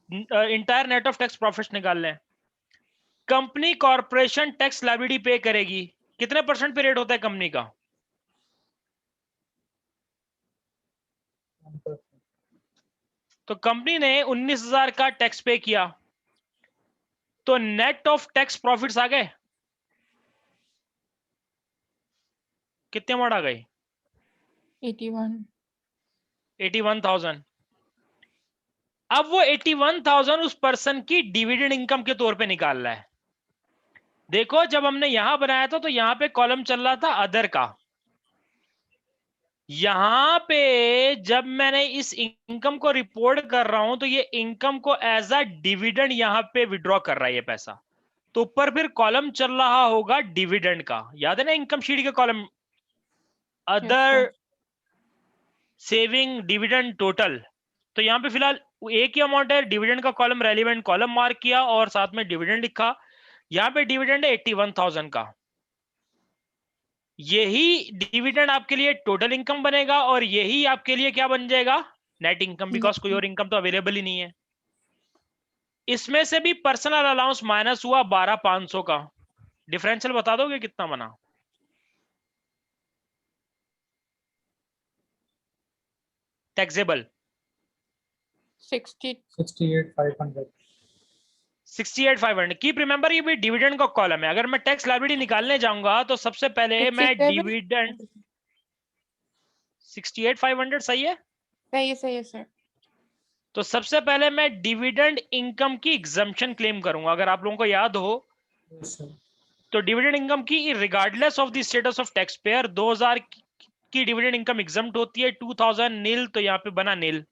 Speaker 1: entire net of tax profits निकाल लें। कंपनी कॉर्पोरेशन टैक्स लायबिलिटी पे करेगी, कितने परसेंट पे रेट होता है कंपनी का?
Speaker 3: 1%.
Speaker 1: तो कंपनी ने 19,000 का टैक्स पे किया, तो नेट ऑफ टैक्स प्रॉफिट्स आ गए। कितने अमाउंट आ गई?
Speaker 4: 81।
Speaker 1: 81,000। अब वो 81,000 उस पर्सन की डिविडेंड इनकम के तौर पे निकाल रहा है। देखो जब हमने यहां बनाया था तो यहां पे कॉलम चल रहा था अदर का, यहां पे जब मैंने इस इनकम को रिपोर्ट कर रहा हूं तो ये इनकम को एज अ डिविडेंड यहां पे विड्रॉ कर रहा है ये पैसा, तो ऊपर फिर कॉलम चल रहा होगा डिविडेंड का। याद है ना इनकम शीट के column
Speaker 4: Yes,
Speaker 1: other
Speaker 4: sir.
Speaker 1: Saving dividend total, तो यहां पे फिलहाल एक ही अमाउंट है, डिविडेंड का कॉलम रेलिवेंट कॉलम मार्क किया और साथ में डिविडेंड लिखा। यहां पे डिविडेंड है 81,000 का, यही डिविडेंड आपके लिए टोटल इनकम बनेगा और यही आपके लिए क्या बन जाएगा? नेट इनकम, बिकॉज कोई और इनकम तो अवेलेबल ही नहीं है। इसमें से भी पर्सनल अलाउंस माइनस हुआ 12,500 का, डिफरेंशियल बता दोगे कितना बना? टैक्सेबल
Speaker 4: 60।
Speaker 3: 68,500.
Speaker 1: 68,500। कीप रिमेंबर ये भी डिविडेंड का कॉलम है। अगर मैं टैक्स लायबिलिटी निकालने जाऊंगा तो सबसे पहले मैं
Speaker 4: 67?
Speaker 1: डिविडेंड 68,500 सही है,
Speaker 4: सही है सर।
Speaker 1: तो सबसे पहले मैं डिविडेंड इनकम की एग्जम्पशन क्लेम करूंगा। अगर आप लोगों को याद हो
Speaker 3: Yes, sir.
Speaker 1: तो डिविडेंड इनकम की regardless of the status of tax payer 2000 की डिविडेंड इनकम एग्जम्प्ट होती है, 2000 नील, तो यहाँ पे बना नील।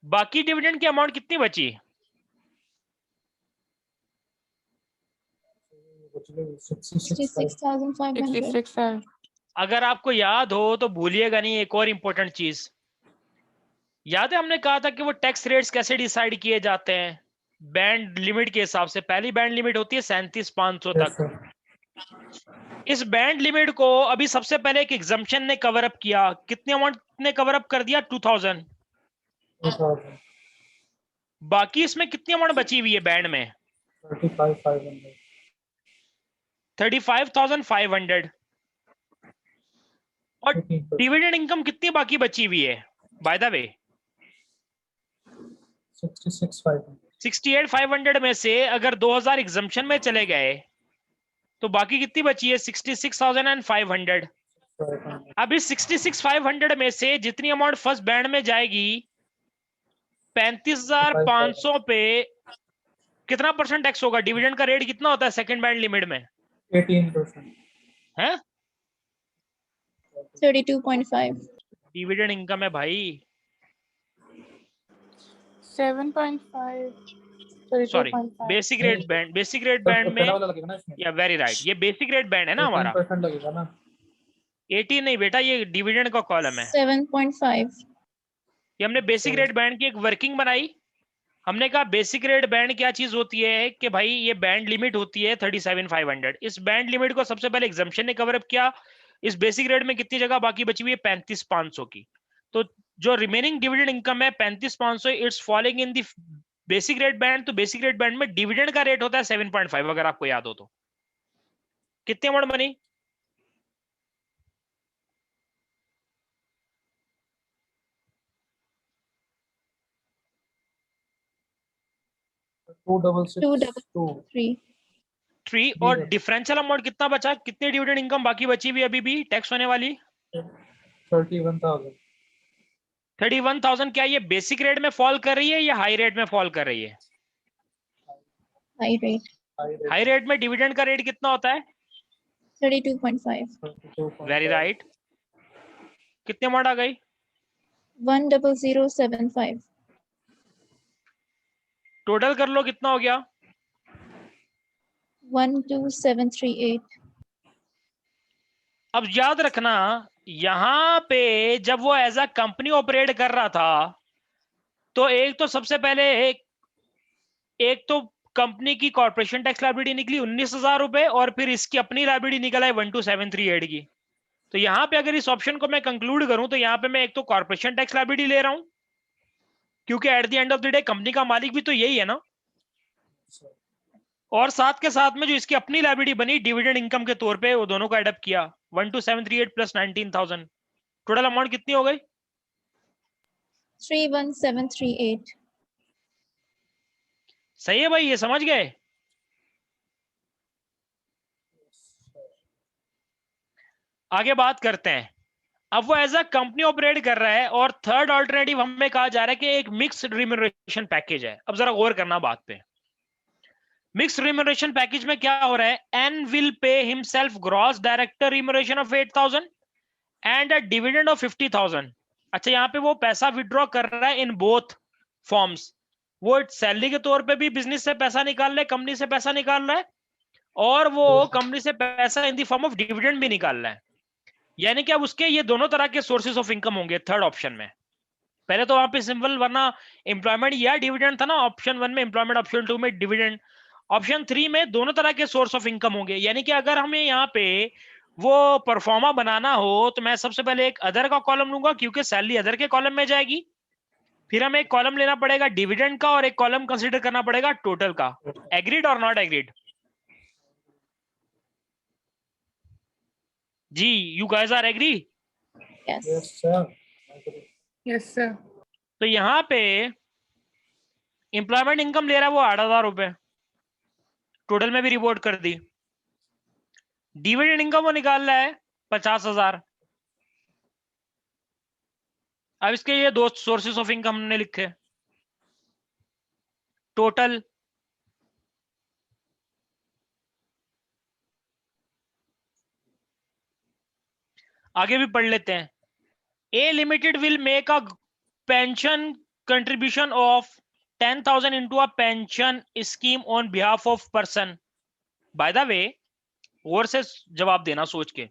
Speaker 1: बाकी डिविडेंड की अमाउंट कितनी बची?
Speaker 3: Actually, 66,500.
Speaker 2: 66,500.
Speaker 4: 66 सर।
Speaker 1: अगर आपको याद हो तो भूलिएगा नहीं एक और इंपॉर्टेंट चीज। याद है हमने कहा था कि वो टैक्स रेट्स कैसे डिसाइड किए जाते हैं? बैंड लिमिट के हिसाब से। पहली बैंड लिमिट होती है 37,500
Speaker 3: Yes,
Speaker 1: तक।
Speaker 3: sir.
Speaker 1: इस बैंड लिमिट को अभी सबसे पहले एक एग्जम्पशन ने कवर अप किया। कितने अमाउंट ने कवर अप कर दिया? 2000।
Speaker 3: 2,000.
Speaker 1: बाकी इसमें कितनी अमाउंट बची हुई है बैंड में?
Speaker 3: 35,500.
Speaker 1: 35,500। और
Speaker 3: 18%.
Speaker 1: डिविडेंड इनकम कितनी बाकी बची हुई है बाय द वे?
Speaker 3: 66,500.
Speaker 1: 68,500 में से अगर 2000 एग्जम्पशन में चले गए तो बाकी कितनी बची है? 66,500।
Speaker 3: 500.
Speaker 1: अब इस 66,500 में से जितनी अमाउंट फर्स्ट बैंड में जाएगी 35,500 पे कितना परसेंट टैक्स होगा? डिविडेंड का रेट कितना होता है सेकंड बैंड लिमिट में?
Speaker 3: 18%.
Speaker 1: है
Speaker 2: 32.5.
Speaker 1: डिविडेंड इनकम है भाई।
Speaker 4: 7.5।
Speaker 1: Sorry,
Speaker 4: 32.5।
Speaker 1: Basic rate band, basic rate
Speaker 3: तो
Speaker 1: बैंड में,
Speaker 3: पहला वाला लगेगा ना इसमें?
Speaker 1: या वेरी राइट, ये बेसिक रेट बैंड है ना हमारा।
Speaker 3: 18% लगेगा ना?
Speaker 1: 80 नहीं बेटा, ये डिविडेंड का कॉलम है।
Speaker 2: 7.5.
Speaker 1: ये हमने बेसिक रेट बैंड की एक वर्किंग बनाई। हमने कहा बेसिक रेट बैंड क्या चीज होती है कि भाई ये बैंड लिमिट होती है 37,500। इस बैंड लिमिट को सबसे पहले एग्जम्पशन ने कवर अप किया। इस बेसिक रेट में कितनी जगह बाकी बची हुई है? 35,500 की। तो जो रिमेनिंग डिविडेंड इनकम है 35,500, it's following in the basic rate band. तो बेसिक रेट बैंड में डिविडेंड का रेट होता है 7.5, अगर आपको याद हो तो। कितनी अमाउंट बनी?
Speaker 3: 2,662.
Speaker 2: 3.
Speaker 1: 3। और डिफरेंशियल अमाउंट कितना बचा? कितनी डिविडेंड इनकम बाकी बची हुई अभी भी टैक्स होने वाली?
Speaker 3: 31,000.
Speaker 1: 31,000। क्या ये बेसिक रेट में फॉल कर रही है या हाई रेट में फॉल कर रही है?
Speaker 2: High rate.
Speaker 1: हाई रेट में डिविडेंड का रेट कितना होता है?
Speaker 2: 32.5.
Speaker 3: 32.5.
Speaker 1: Very right. कितनी अमाउंट आ गई?
Speaker 2: 100,075.
Speaker 1: टोटल कर लो कितना हो गया?
Speaker 2: 12,738.
Speaker 1: अब याद रखना यहां पे जब वो एज अ कंपनी ऑपरेट कर रहा था तो एक तो सबसे पहले एक तो कंपनी की कॉर्पोरेशन टैक्स लायबिलिटी निकली 19,000 रुपए और फिर इसकी अपनी लायबिलिटी निकल आई 12,738 की। तो यहां पे अगर इस ऑप्शन को मैं कंक्लूड करूं तो यहां पे मैं एक तो कॉर्पोरेशन टैक्स लायबिलिटी ले रहा हूं क्योंकि eight the end of the day company का मालिक भी तो यही है ना, और साथ के साथ में जो इसकी अपनी लायबिलिटी बनी डिविडेंड इनकम के तौर पे वो दोनों को एडअप किया। 12,738 प्लस 19,000, टोटल अमाउंट कितनी हो गई?
Speaker 2: 31738.
Speaker 1: सही है भाई, ये समझ गए? आगे बात करते हैं। अब वो एज अ कंपनी ऑपरेट कर रहा है और थर्ड ऑल्टरनेटिव हमें कहा जा रहा है कि एक मिक्स्ड रिम्यूनरेशन पैकेज है। अब जरा गौर करना बात पे। मिक्स्ड रिम्यूनरेशन पैकेज में क्या हो रहा है? Ann will pay himself gross director remuneration of 8,000 and a dividend of 50,000। अच्छा, यहाँ पे वो पैसा विड्रॉ कर रहा है इन बोथ फॉर्म्स। वो सैलरी के तौर पे भी बिजनेस से पैसा निकाल रहा है, कंपनी से पैसा निकाल रहा है, और वो कंपनी से पैसा इन द फॉर्म ऑफ डिविडेंड भी निकाल रहा है। यानी कि अब उसके ये दोनों तरह के सोर्सेस ऑफ इनकम होंगे थर्ड ऑप्शन में। पहले तो वहां पे सिंपल वरना एम्प्लॉयमेंट या डिविडेंड था ना, ऑप्शन 1 में एम्प्लॉयमेंट, ऑप्शन 2 में डिविडेंड, ऑप्शन 3 में दोनों तरह के सोर्स ऑफ इनकम होंगे। यानी कि अगर हमें यहाँ पे वो परफॉर्मा बनाना हो तो मैं सबसे पहले एक अदर का कॉलम लूंगा, क्योंकि सैलरी अदर के कॉलम में जाएगी। फिर हमें एक कॉलम लेना पड़ेगा डिविडेंड का और एक कॉलम कंसीडर करना पड़ेगा टोटल का। एग्रीड और नॉट एग्रीड? जी, you guys are agree?
Speaker 2: Yes.
Speaker 3: Yes, sir.
Speaker 4: Yes sir.
Speaker 1: तो यहाँ पे एम्प्लॉयमेंट इनकम ले रहा है वो 8,000 रुपए, टोटल में भी रिपोर्ट कर दी। डिविडेंड इनकम वो निकाल रहा है 50,000। अब इसके ये दो सोर्सेस ऑफ इनकम हमने लिखे, टोटल आगे भी पढ़ लेते हैं। A limited will make a pension contribution of 10,000 into a pension scheme on behalf of person. By the way, और से जवाब देना सोच के,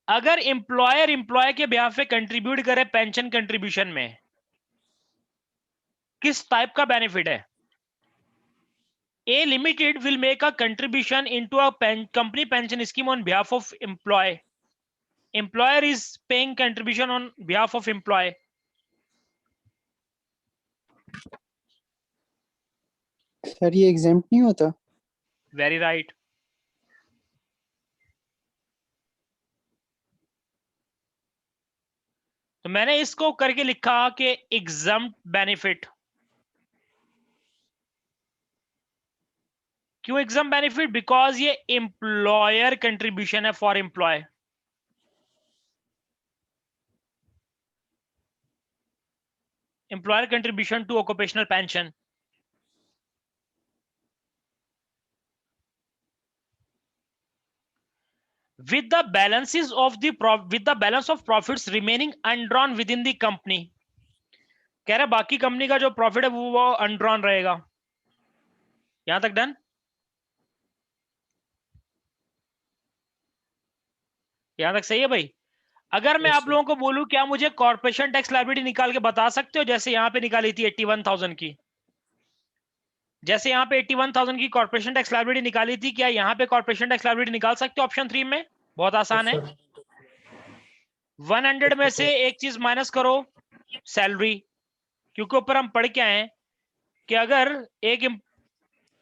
Speaker 1: अगर एम्प्लॉयर एम्प्लॉय के बिहाफ पे कंट्रीब्यूट करे पेंशन कंट्रीब्यूशन में, किस टाइप का बेनिफिट है? A limited will make a contribution into a company pension scheme on behalf of employee. Employer is paying contribution on behalf of employee.
Speaker 6: Sir ये एग्जाम्प्ट नहीं होता?
Speaker 1: Very right. तो मैंने इसको करके लिखा कि एग्जम्प्ट बेनिफिट। क्यों एग्जम्प्ट बेनिफिट? बिकॉज ये एम्प्लॉयर कंट्रीब्यूशन है for employee. employer contribution to occupational pension. With the balances of the with the balance of profits remaining undrawn within the company. कह रहा है बाकी कंपनी का जो प्रॉफिट है वो अनड्रॉन रहेगा। यहां तक डन? यहां तक सही है भाई? अगर मैं आप लोगों को बोलूं क्या मुझे कॉर्पोरेशन टैक्स लायबिलिटी निकाल के बता सकते हो? जैसे यहां पे निकाली थी 81,000 की, जैसे यहां पे 81,000 की कॉर्पोरेशन टैक्स लायबिलिटी निकाली थी, क्या यहां पे कॉर्पोरेशन टैक्स लायबिलिटी निकाल सकते हो ऑप्शन 3 में? बहुत आसान है। 100 में से एक चीज माइनस करो, सैलरी, क्योंकि ऊपर हम पढ़ के आए कि अगर एक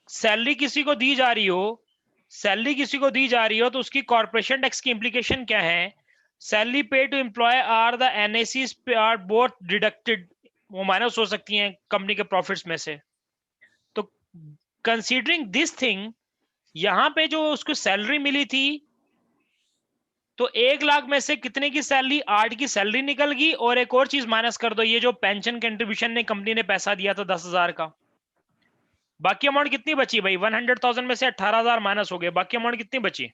Speaker 1: सैलरी किसी को दी जा रही हो, सैलरी किसी को दी जा रही हो तो उसकी कॉर्पोरेशन टैक्स की इंप्लीकेशन क्या है? Salary pay to employee are the NICs are both deducted, वो माइनस हो सकती हैं कंपनी के प्रॉफिट्स में से। तो कंसीडरिंग दिस थिंग, यहां पे जो उसको सैलरी मिली थी तो 1 लाख में से कितने की सैलरी? 8 की सैलरी निकल गई। और एक और चीज माइनस कर दो, ये जो पेंशन कंट्रीब्यूशन ने कंपनी ने पैसा दिया था 10,000 का, बाकी अमाउंट कितनी बची भाई? 100,000 में से 18,000 माइनस हो गए, बाकी अमाउंट कितनी बची?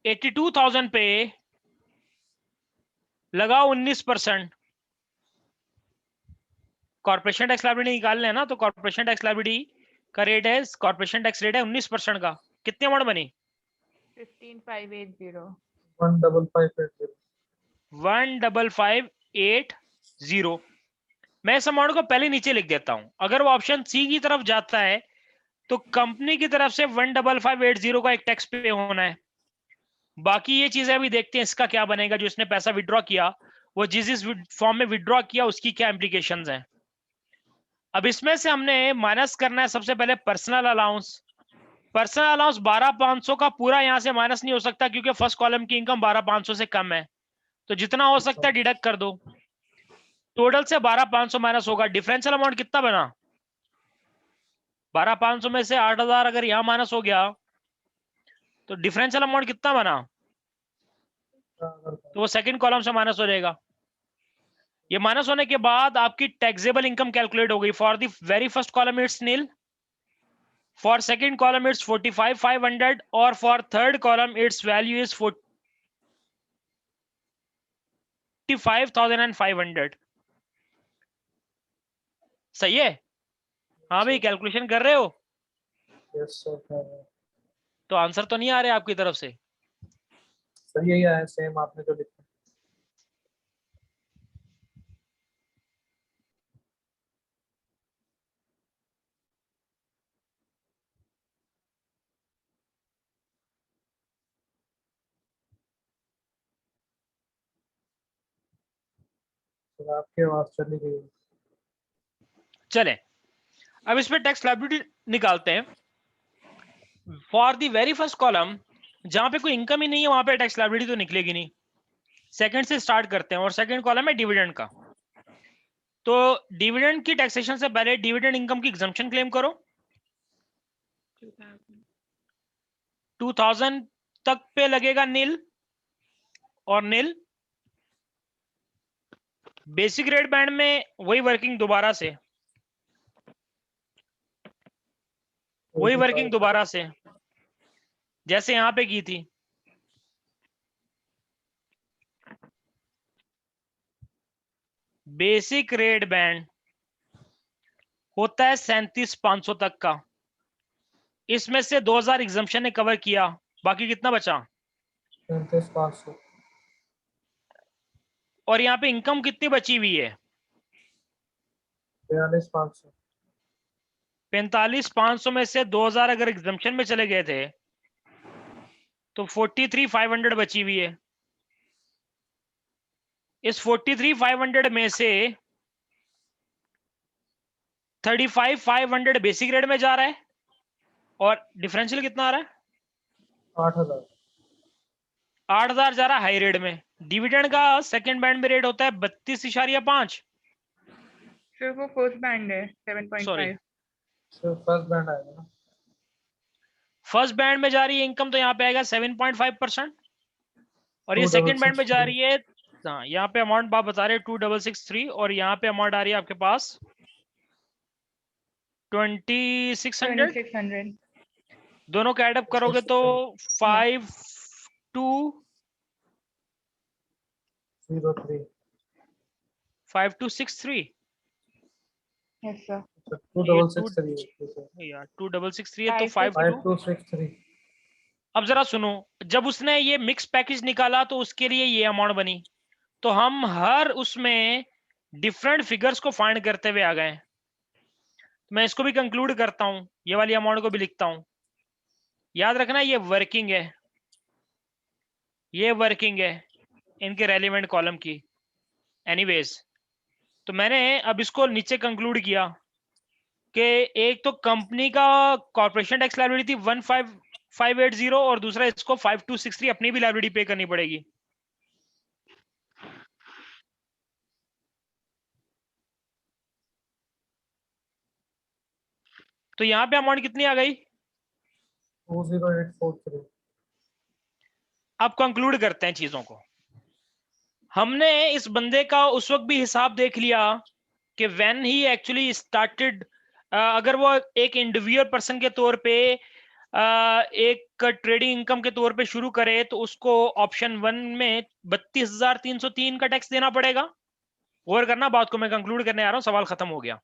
Speaker 1: 82,000 पे लगाओ 19%। कॉर्पोरेशन टैक्स लायबिलिटी निकालना है ना, तो कॉर्पोरेशन टैक्स लायबिलिटी का रेट है, कॉर्पोरेशन टैक्स रेट है 19% का। कितनी अमाउंट बनी?
Speaker 4: 15,580।
Speaker 3: 15580।
Speaker 1: 15580। मैं इस अमाउंट को पहले नीचे लिख देता हूं। अगर वो ऑप्शन सी की तरफ जाता है तो कंपनी की तरफ से 15580 का एक टैक्स पे होना है। बाकी ये चीजें अभी देखते हैं इसका क्या बनेगा। जो इसने पैसा विड्रॉ किया, वो जिस फॉर्म में विड्रॉ किया उसकी क्या इंप्लीकेशंस हैं। अब इसमें से हमने माइनस करना है सबसे पहले पर्सनल अलाउंस। पर्सनल अलाउंस 12,500 का पूरा यहां से माइनस नहीं हो सकता, क्योंकि फर्स्ट कॉलम की इनकम 12,500 से कम है। तो जितना हो सकता है डिडक्ट कर दो। टोटल से 12,500 माइनस होगा। डिफरेंशियल अमाउंट कितना बना? 12,500 में से 8,000 अगर यहाँ माइनस हो गया तो डिफरेंशियल अमाउंट कितना बना, तो वो सेकंड कॉलम से माइनस हो जाएगा। ये माइनस होने के बाद आपकी टैक्सेबल इनकम कैलकुलेट हो गई। For the very first column it's nil, for second column it's 45,500 और for third column it's value is 45,500। सही है? हाँ भाई, कैलकुलेशन कर रहे हो?
Speaker 3: यस सर,
Speaker 1: तो आंसर तो नहीं आ रहे आपकी तरफ से?
Speaker 3: सर यही आया सेम आपने जो लिखा। सर आपकी आवाज चली गई।
Speaker 1: चले, अब इस पे टैक्स लायबिलिटी निकालते हैं। For the very first column जहां पे कोई इनकम ही नहीं है वहां पे टैक्स लायबिलिटी तो निकलेगी नहीं। सेकंड से स्टार्ट करते हैं और सेकंड कॉलम है डिविडेंड का। तो डिविडेंड की टैक्सेशन से पहले डिविडेंड इनकम की एग्जम्पशन क्लेम करो। 2000 तक पे लगेगा नील और नील। बेसिक रेट बैंड में वही वर्किंग दोबारा से, वही वर्किंग दोबारा से जैसे यहां पे की थी। बेसिक रेट बैंड होता है 37,500 तक का। इसमें से 2000 एग्जम्पशन ने कवर किया, बाकी कितना बचा?
Speaker 3: 37,500।
Speaker 1: और यहाँ पे इनकम कितनी बची हुई है?
Speaker 3: 42,500।
Speaker 1: 45,500 में से 2000 अगर एग्जम्पशन में चले गए थे तो 43,500 बची हुई है। इस 43,500 में से 35,500 बेसिक रेट में जा रहा है और डिफरेंशियल कितना आ रहा है?
Speaker 3: 8,000।
Speaker 1: 8,000 जा रहा है हाई रेट में। डिविडेंड का सेकंड बैंड में रेट होता है 32.5।
Speaker 4: सर वो फर्स्ट बैंड है
Speaker 1: सॉरी,
Speaker 4: 7.5।
Speaker 3: सर फर्स्ट बैंड आएगा ना।
Speaker 1: फर्स्ट बैंड में जा रही है इनकम तो यहाँ पे आएगा 7.5% और ये सेकंड बैंड में जा रही है। हाँ, यहाँ पे अमाउंट आप बता रहे हैं 2,663 और यहाँ पे अमाउंट आ रही है आपके पास 2,600।
Speaker 4: 2600।
Speaker 1: दोनों का एडअप करोगे तो
Speaker 3: 0203।
Speaker 1: 5263
Speaker 4: यस सर।
Speaker 3: 2663
Speaker 1: यार 2,663 है तो 52।
Speaker 3: 5263।
Speaker 1: अब जरा सुनो, जब उसने ये मिक्स पैकेज निकाला तो उसके लिए ये अमाउंट बनी। तो हम हर उसमें डिफरेंट फिगर्स को फाइंड करते हुए आ गए। मैं इसको भी कंक्लूड करता हूं, ये वाली अमाउंट को भी लिखता हूं। याद रखना ये वर्किंग है, ये वर्किंग है इनके रेलिवेंट कॉलम की। एनीवेज, तो मैंने अब इसको नीचे कंक्लूड किया कि एक तो कंपनी का कॉर्पोरेशन टैक्स लायबिलिटी थी 15,580 और दूसरा इसको 5263 अपनी भी लायबिलिटी पे करनी पड़ेगी। तो यहां पे अमाउंट कितनी आ गई?
Speaker 3: 20843।
Speaker 1: अब कंक्लूड करते हैं चीजों को। हमने इस बंदे का उस वक्त भी हिसाब देख लिया कि व्हेन ही एक्चुअली स्टार्टेड, अगर वो एक इंडिविजुअल पर्सन के तौर पे एक ट्रेडिंग इनकम के तौर पे शुरू करे तो उसको ऑप्शन 1 में 32,303 का टैक्स देना पड़ेगा। गौर करना बात को, मैं कंक्लूड करने आ रहा हूं, सवाल खत्म हो गया।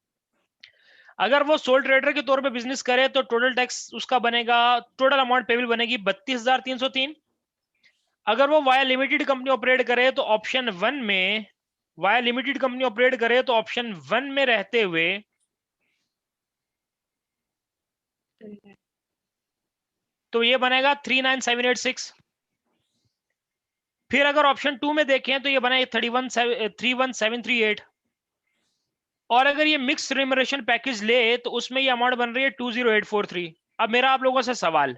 Speaker 1: अगर वो सोल ट्रेडर के तौर पे बिजनेस करे तो टोटल टैक्स उसका बनेगा, टोटल अमाउंट पेबल बनेगी 32,303। अगर वो वाया लिमिटेड कंपनी ऑपरेट करे तो ऑप्शन 1 में, वाया लिमिटेड कंपनी ऑपरेट करे तो ऑप्शन 1 में रहते हुए तो ये बनेगा 39,786। फिर अगर ऑप्शन 2 में देखें तो ये बना 31,738। और अगर ये मिक्स रिमरेशन पैकेज ले तो उसमें ये अमाउंट बन रही है 20843। अब मेरा आप लोगों से सवाल,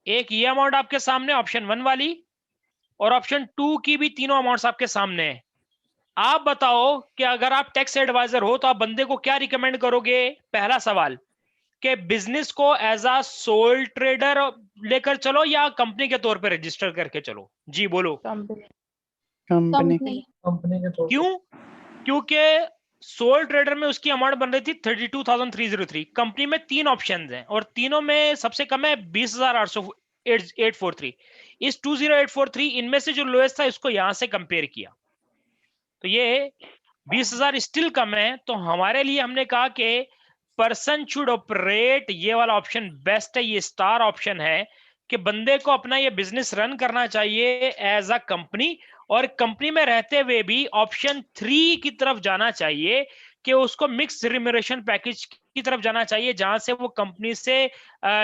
Speaker 1: एक ये अमाउंट आपके सामने ऑप्शन 1 वाली और ऑप्शन 2 की भी तीनों अमाउंट्स आपके सामने है। आप बताओ कि अगर आप टैक्स एडवाइजर हो तो आप बंदे को क्या रिकमेंड करोगे? पहला सवाल, कि बिजनेस को एज अ सोल ट्रेडर लेकर चलो या कंपनी के तौर पे रजिस्टर करके चलो? जी बोलो।
Speaker 4: कंपनी।
Speaker 6: Company
Speaker 2: Company.
Speaker 3: कंपनी के तौर पे।
Speaker 1: क्यों? क्योंकि सोल ट्रेडर में उसकी अमाउंट बन रही थी 32,303। कंपनी में 3 ऑप्शन हैं और तीनों में सबसे कम है 20,843। इस 20,843 इनमें से जो लोएस्ट था इसको यहां से कंपेयर किया तो ये 20,000 स्टिल कम है। तो हमारे लिए हमने कहा कि पर्सन शुड ऑपरेट, ये वाला ऑप्शन बेस्ट है, ये स्टार ऑप्शन है कि बंदे को अपना ये बिजनेस रन करना चाहिए एज अ कंपनी, और कंपनी में रहते हुए भी ऑप्शन 3 की तरफ जाना चाहिए कि उसको मिक्स रिम्यूनरेशन पैकेज की तरफ जाना चाहिए, जहां से वो कंपनी से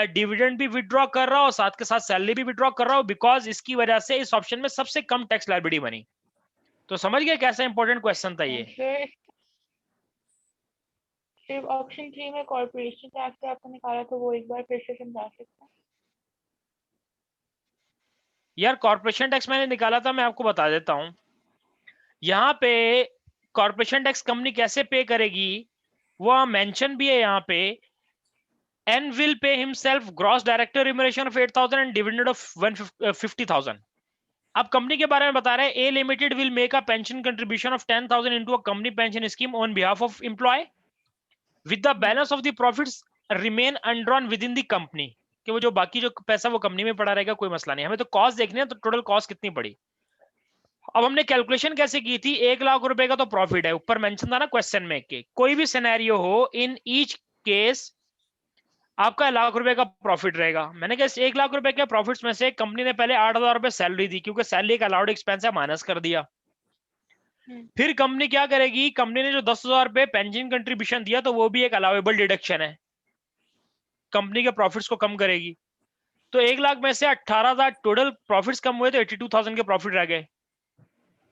Speaker 1: डिविडेंड भी विड्रॉ कर रहा हो, साथ के साथ सैलरी भी विड्रॉ कर रहा हो, बिकॉज इसकी वजह से इस ऑप्शन में सबसे कम टैक्स लायबिलिटी बनी। तो समझ गए कैसा इंपॉर्टेंट क्वेश्चन था ये?
Speaker 4: सर सिर्फ ऑप्शन 3 में कॉर्पोरेशन टैक्स आपने निकाला तो वो एक बार फिर से समझा सकते हैं?
Speaker 1: यार कॉर्पोरेशन टैक्स मैंने निकाला था, मैं आपको बता देता हूं। यहाँ पे कॉर्पोरेशन टैक्स कंपनी कैसे पे करेगी वो मेंशन भी है यहाँ पे। Ann will pay himself gross director remuneration of 8,000 and dividend of 150,000। अब कंपनी के बारे में बता रहे हैं, A limited will make a pension contribution of 10,000 into a company pension scheme on behalf of employee with the balance of the profits remain undrawn within the company. कि वो जो बाकी जो पैसा वो कंपनी में पड़ा रहेगा, कोई मसला नहीं। हमें तो कॉस्ट देखनी है, तो टोटल कॉस्ट कितनी पड़ी। अब हमने कैलकुलेशन कैसे की थी, 1,00,000 रुपए का तो प्रॉफिट है, ऊपर मेंशन था ना क्वेश्चन में कि कोई भी सिनेरियो हो इन ईच केस आपका 1,00,000 रुपए का प्रॉफिट रहेगा। मैंने कहा 1,00,000 रुपए के प्रॉफिट्स में से कंपनी ने पहले 8,000 रुपए सैलरी दी, क्योंकि सैलरी का अलाउड एक्सपेंस है, माइनस कर दिया। फिर कंपनी क्या करेगी, कंपनी ने जो 10,000 रुपए पेंशन कंट्रीब्यूशन दिया तो वो भी एक अलाउेबल डिडक्शन है, कंपनी के प्रॉफिट्स को कम करेगी। तो 1,00,000 में से 18,000 टोटल प्रॉफिट्स कम हुए तो 82,000 के प्रॉफिट रह गए।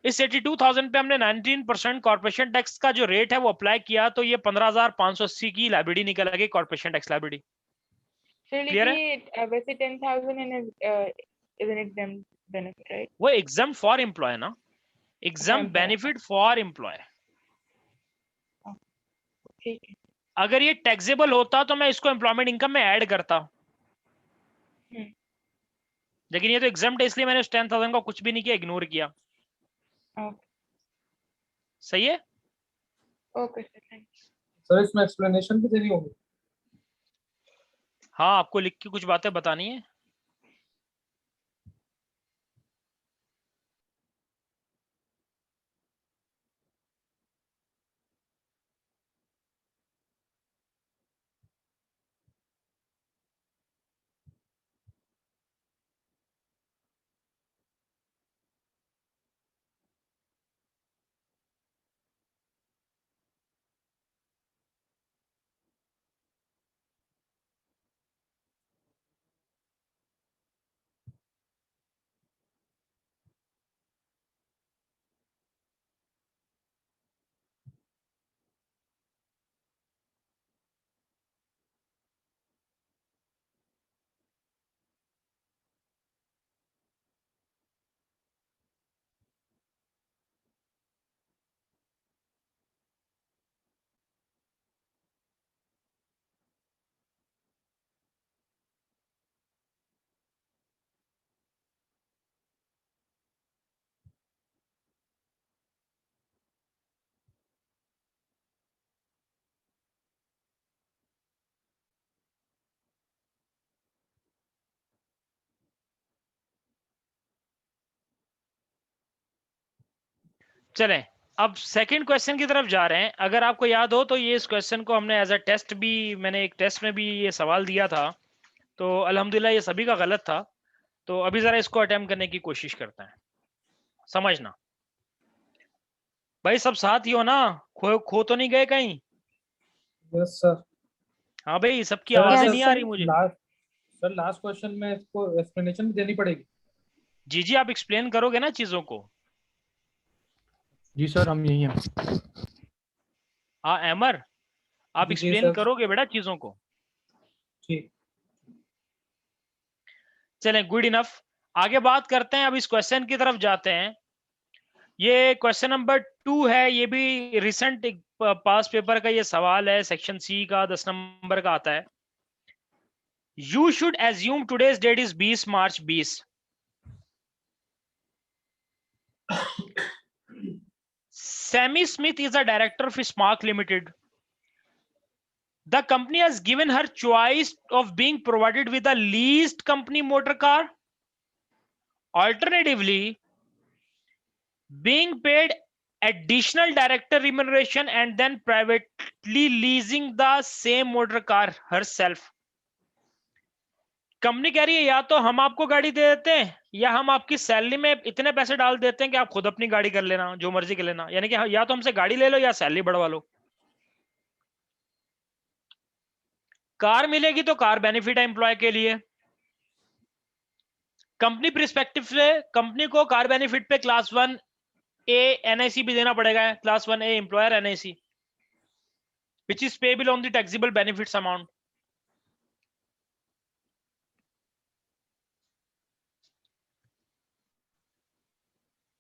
Speaker 1: इस 82,000 पे हमने 19% कॉर्पोरेशन टैक्स का जो रेट है वो अप्लाई किया, तो ये 15,580 की लायबिलिटी निकल आ गई, corporation tax liability.
Speaker 4: Sir
Speaker 1: Clear है?
Speaker 4: लेकिन वैसे 10,000 is an exempt benefit, right?
Speaker 1: वो एग्जाम फॉर एम्प्लॉय ना, exempt
Speaker 4: Exempt,
Speaker 1: benefit for employee.
Speaker 4: ठीक है।
Speaker 1: अगर ये टैक्सेबल होता तो मैं इसको एम्प्लॉयमेंट इनकम में ऐड करता, लेकिन ये तो एग्जाम्प्ट है, इसलिए मैंने उस 10,000 का कुछ भी नहीं किया, इग्नोर किया।
Speaker 4: ओके
Speaker 1: सही है?
Speaker 4: Okay sir, thank you.
Speaker 3: Sir इसमें एक्सप्लेनेशन भी देनी होगी?
Speaker 1: हाँ, आपको लिख के कुछ बातें बतानी है। चलें, अब सेकंड क्वेश्चन की तरफ जा रहे हैं। अगर आपको याद हो तो ये इस क्वेश्चन को हमने एज अ टेस्ट भी, मैंने एक टेस्ट में भी ये सवाल दिया था, तो अल्हम्दुलिल्लाह ये सभी का गलत था। तो अभी जरा इसको अटेम्प्ट करने की कोशिश करते हैं। समझना भाई, सब साथ ही हो ना, खो तो नहीं गए कहीं?
Speaker 3: Yes sir.
Speaker 1: हाँ भाई, सबकी
Speaker 3: सर,
Speaker 1: आवाजें
Speaker 2: Yes,
Speaker 1: नहीं आ
Speaker 2: sir.
Speaker 1: रही मुझे।
Speaker 3: सर लास्ट क्वेश्चन में इसको एक्सप्लेनेशन भी देनी पड़ेगी?
Speaker 1: जी जी, आप एक्सप्लेन करोगे ना चीजों को।
Speaker 7: जी सर, हम यही हैं।
Speaker 1: हाँ अमर, आप
Speaker 3: जी
Speaker 1: एक्सप्लेन
Speaker 3: सर।
Speaker 1: करोगे बेटा चीजों को।
Speaker 3: ठीक।
Speaker 1: चलें, गुड इनफ। आगे बात करते हैं, अब इस क्वेश्चन की तरफ जाते हैं। ये क्वेश्चन नंबर 2 है, ये भी रिसेंट पास पेपर का ये सवाल है, सेक्शन सी का 10 नंबर का आता है। You should assume today's date is 20 March 20. Sammy Smith is a director of Spark Limited. The company has given her choice of being provided with a leased company motor car. Alternatively, being paid additional director remuneration and then privately leasing the same motor car herself. Company कह रही है या तो हम आपको गाड़ी दे देते हैं या हम आपकी सैलरी में इतने पैसे डाल देते हैं कि आप खुद अपनी गाड़ी कर लेना, जो मर्जी कर लेना, यानी कि या तो हमसे गाड़ी ले लो या सैलरी बढ़वा लो। कार मिलेगी तो कार बेनिफिट है एम्प्लॉय के लिए। कंपनी पर्सपेक्टिव से कंपनी को कार बेनिफिट पे क्लास 1 ए एनआईसी भी देना पड़ेगा, class 1 a employer NIC which is payable on the taxable benefits amount.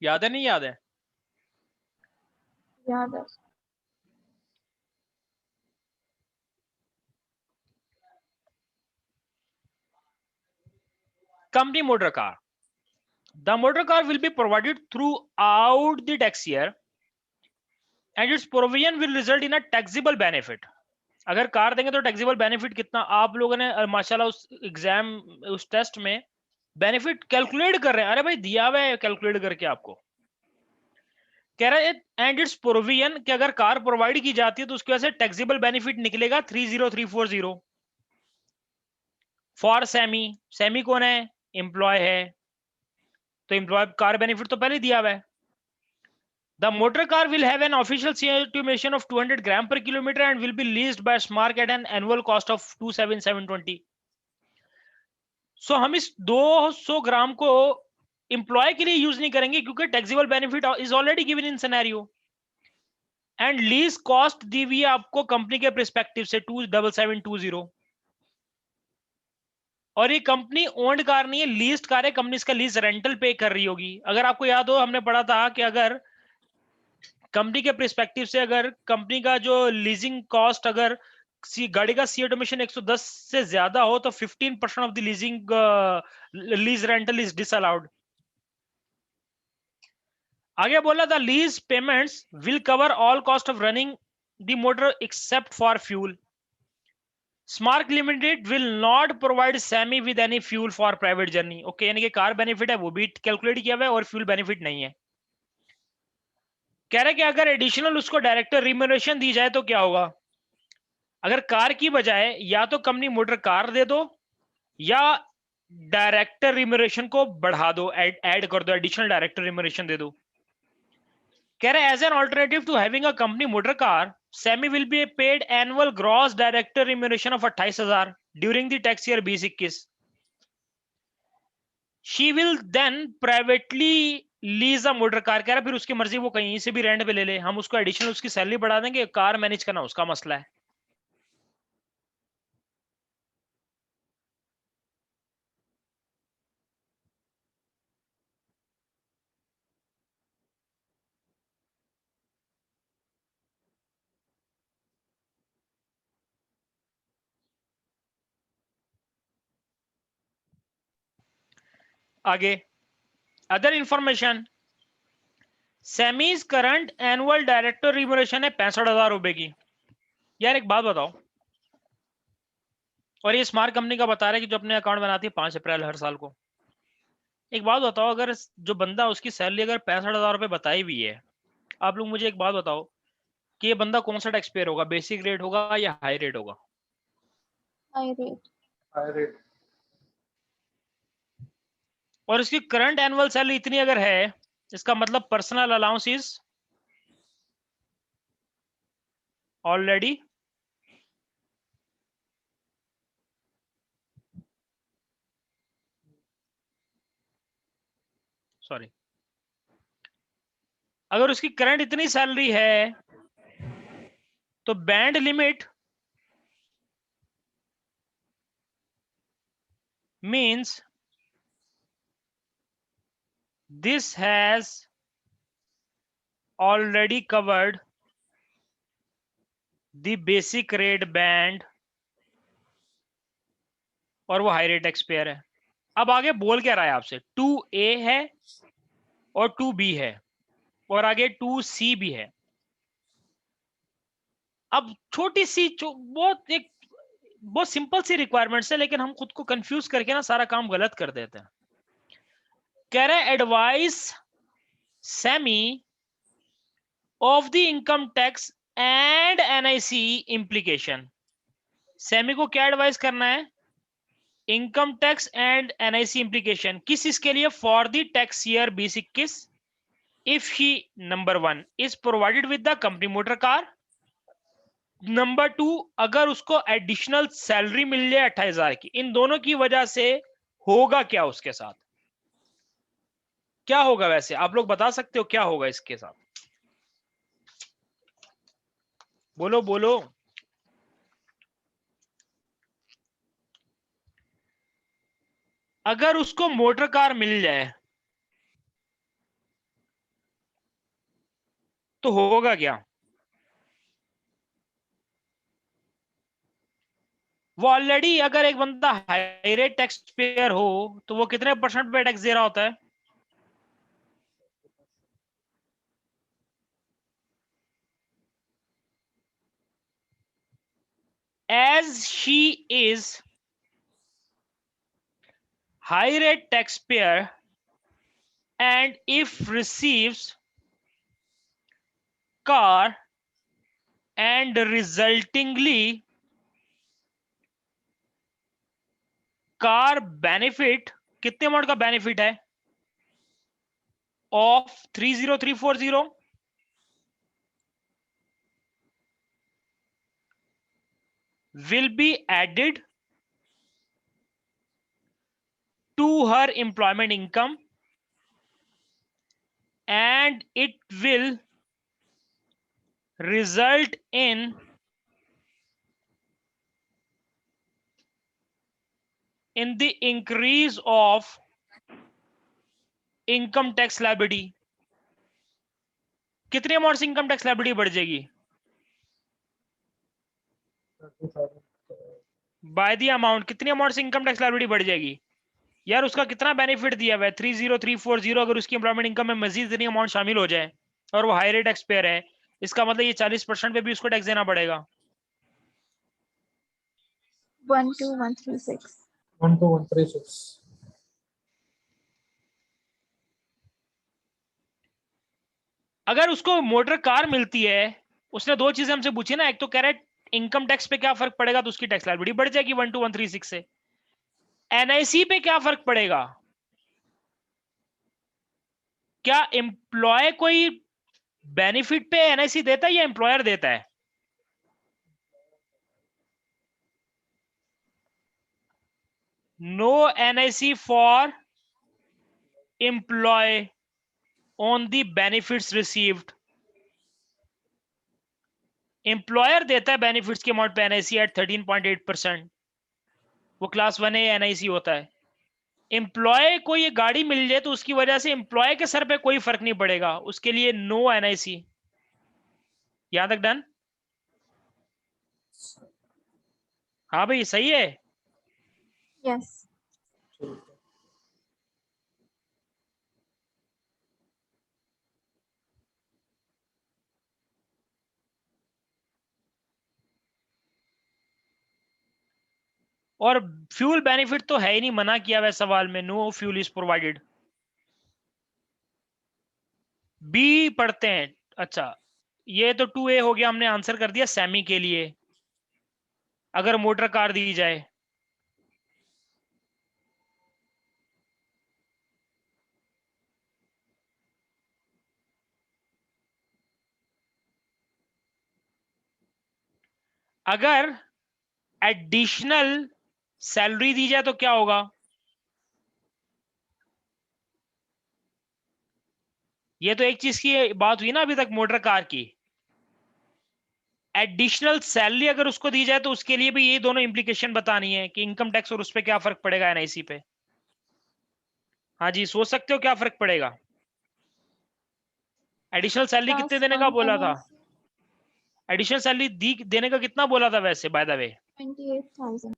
Speaker 1: याद है नहीं याद है?
Speaker 2: याद है।
Speaker 1: Company motor car. The motor car will be provided throughout the tax year and its provision will result in a taxable benefit. अगर कार देंगे तो टैक्सेबल बेनिफिट कितना, आप लोगों ने माशाल्लाह उस एग्जाम उस टेस्ट में बेनिफिट कैलकुलेट कर रहे हैं। अरे भाई दिया हुआ है कैलकुलेट करके आपको। कह रहा है एंड इट्स प्रोविजन कि अगर कार प्रोवाइड की जाती है तो उसकी वजह से टैक्सेबल बेनिफिट निकलेगा 30340 फॉर सेमी। सेमी कौन है? एम्प्लॉय है, तो एम्प्लॉय कार बेनिफिट तो पहले दिया हुआ है। The motor car will have an official CO2 emission of 200 gram per kilometer and will be leased by Smark at an annual cost of 27720. So हम इस 200 ग्राम को एम्प्लॉय के लिए यूज नहीं करेंगे क्योंकि taxable benefit is already given in scenario and lease cost दी हुई है आपको कंपनी के पर्सपेक्टिव से 27720। और ये कंपनी ओन्ड कार नहीं है, लीज्ड कार है। कंपनी इसका लीज रेंटल पे कर रही होगी। अगर आपको याद हो हमने पढ़ा था कि अगर कंपनी के पर्सपेक्टिव से अगर कंपनी का जो लीजिंग कॉस्ट अगर गाड़ी का CO2 एमिशन 110 से ज्यादा हो तो 15% of the leasing lease rental is disallowed. आगे बोला the lease payments will cover all cost of running the motor except for fuel. Smark limited will not provide Sammy with any fuel for private journey. Okay, यानी कि कार बेनिफिट है वो भी कैलकुलेट किया हुआ है और फ्यूल बेनिफिट नहीं है। कह रहे कि अगर एडिशनल उसको डायरेक्टर रिम्यूनरेशन दी जाए तो क्या होगा? अगर कार की बजाय या तो कंपनी मोटर कार दे दो या डायरेक्टर रिम्यूनरेशन को बढ़ा दो, ऐड कर दो, एडिशनल डायरेक्टर रिम्यूनरेशन दे दो। कह रहे as an alternative to having a company motor car, Sammy will be paid annual gross director remuneration of 28,000 during the tax year 2021। She will then privately lease a motor car. कह रहा फिर उसकी मर्जी, वो कहीं से भी रेंट पे ले ले, हम उसको एडिशनल उसकी सैलरी बढ़ा देंगे, कार मैनेज करना उसका मसला है। आगे other information, semis current annual director remuneration है 65,000 रुपए की। यार एक बात बताओ, और ये स्मार्ट कंपनी का बता रहा है कि जो अपने अकाउंट बनाती है 5 अप्रैल हर साल को। एक बात बताओ, अगर जो बंदा उसकी सैलरी अगर 65,000 रुपए बताई हुई है, आप लोग मुझे एक बात बताओ कि ये बंदा कौन सा टैक्स पेयर होगा? बेसिक रेट होगा या हाई रेट होगा?
Speaker 2: High rate.
Speaker 3: High rate.
Speaker 1: और इसकी करंट एनुअल सैलरी इतनी अगर है, इसका मतलब personal allowance is already sorry, अगर उसकी करंट इतनी सैलरी है तो band limit means this has already covered the basic rate band और वो हाई रेट टैक्स पेयर है। अब आगे बोल क्या रहा है आपसे, 2A है और 2B है और आगे 2C भी है। अब छोटी सी बहुत सिंपल सी रिक्वायरमेंट्स है, लेकिन हम खुद को कंफ्यूज करके ना सारा काम गलत कर देते हैं। कह रहे हैं advice semi of the income tax and NIC implication. Semi को क्या एडवाइस करना है, income tax and NIC implication. किस इसके लिए, for the tax year 2021 if he number 1 is provided with the company motor car, number 2 अगर उसको एडिशनल सैलरी मिल जाए 28,000 की। इन दोनों की वजह से होगा क्या उसके साथ, क्या होगा? वैसे आप लोग बता सकते हो क्या होगा इसके साथ? बोलो बोलो। अगर उसको मोटर कार मिल जाए तो होगा क्या? वो ऑलरेडी अगर एक बंदा हाई रेट टैक्स पेयर हो तो वो कितने % पे टैक्स दे रहा होता है? As she is high rate taxpayer and if receives car and resultingly car benefit, कितने अमाउंट का बेनिफिट है of 30340 will be added to her employment income and it will result in the increase of income tax liability। कितनी अमाउंट से इनकम टैक्स लायबिलिटी बढ़ जाएगी? बाय द अमाउंट, कितनी अमाउंट से इनकम टैक्स लायबिलिटी बढ़ जाएगी? यार उसका कितना बेनिफिट दिया हुआ है 30340, अगर उसकी एम्प्लॉयमेंट इनकम में मजीद इतनी अमाउंट शामिल हो जाए और वो हाई रेट टैक्स पेयर है, इसका मतलब ये 40% पे भी उसको टैक्स देना पड़ेगा।
Speaker 2: 12136
Speaker 3: 12136।
Speaker 1: अगर उसको मोटर कार मिलती है, उसने दो चीजें हमसे पूछी ना, एक तो कह रहा है इनकम टैक्स पे क्या फर्क पड़ेगा, तो उसकी टैक्स लायबिलिटी बढ़ जाएगी 12136 से। एनआईसी पे क्या फर्क पड़ेगा? क्या एम्प्लॉय कोई बेनिफिट पे एनआईसी देता है या एम्प्लॉयर देता है? No NIC for employee on the benefits received. Employer देता है बेनिफिट्स के अमाउंट पे एनआईसी एट 13.8%, वो क्लास 1A एनआईसी होता है। एम्प्लॉय को ये गाड़ी मिल जाए तो उसकी वजह से एम्प्लॉय के सर पे कोई फर्क नहीं पड़ेगा, उसके लिए नो एनआईसी। यहां तक डन? हाँ भाई सही है।
Speaker 2: yes
Speaker 1: और फ्यूल बेनिफिट तो है ही नहीं, मना किया हुआ है सवाल में, no fuel is provided. B पढ़ते हैं। अच्छा ये तो 2A हो गया, हमने आंसर कर दिया सेमी के लिए। अगर मोटर कार दी जाए, अगर एडिशनल सैलरी दी जाए तो क्या होगा? ये तो एक चीज की बात हुई ना अभी तक मोटर कार की। एडिशनल सैलरी अगर उसको दी जाए तो उसके लिए भी ये दोनों इंप्लीकेशन बतानी है कि इनकम टैक्स और उस पर क्या फर्क पड़ेगा एनआईसी पे। हाँ जी सोच सकते हो क्या फर्क पड़ेगा? एडिशनल सैलरी कितने
Speaker 2: class
Speaker 1: देने का
Speaker 2: 1
Speaker 1: बोला था?
Speaker 2: NIC
Speaker 1: एडिशनल सैलरी देने का कितना बोला था वैसे बाय द वे?
Speaker 2: 28,000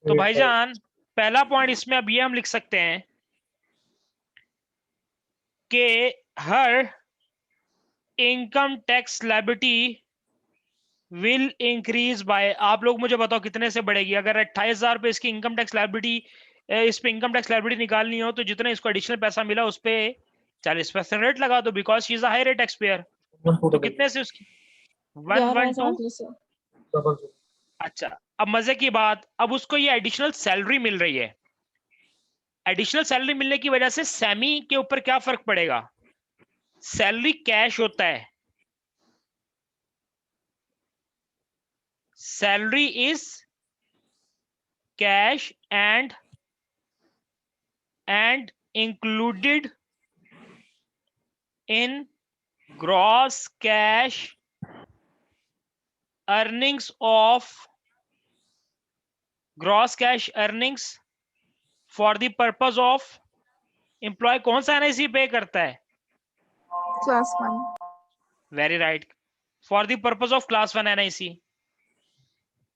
Speaker 1: तो भाईजान पहला पॉइंट इसमें अब ये हम लिख सकते हैं कि हर income tax liability will increase by, आप लोग मुझे बताओ कितने से बढ़ेगी। अगर 28,000 पे इसकी इनकम टैक्स लायबिलिटी, इस पे इनकम टैक्स लायबिलिटी निकालनी हो तो जितना इसको एडिशनल पैसा मिला उस पे 40% रेट लगा दो, because she is a high rate tax payer. तो कितने से उसकी 112।
Speaker 2: 11,200।
Speaker 1: अच्छा, अब मजे की बात, अब उसको ये एडिशनल सैलरी मिल रही है। एडिशनल सैलरी मिलने की वजह से सैमी के ऊपर क्या फर्क पड़ेगा? सैलरी कैश होता है, salary is cash and included in gross cash earnings of gross cash earnings for the purpose of employee. कौन सा एनआईसी पे करता है?
Speaker 2: Class 1.
Speaker 1: Very right, for the purpose of class 1 NIC,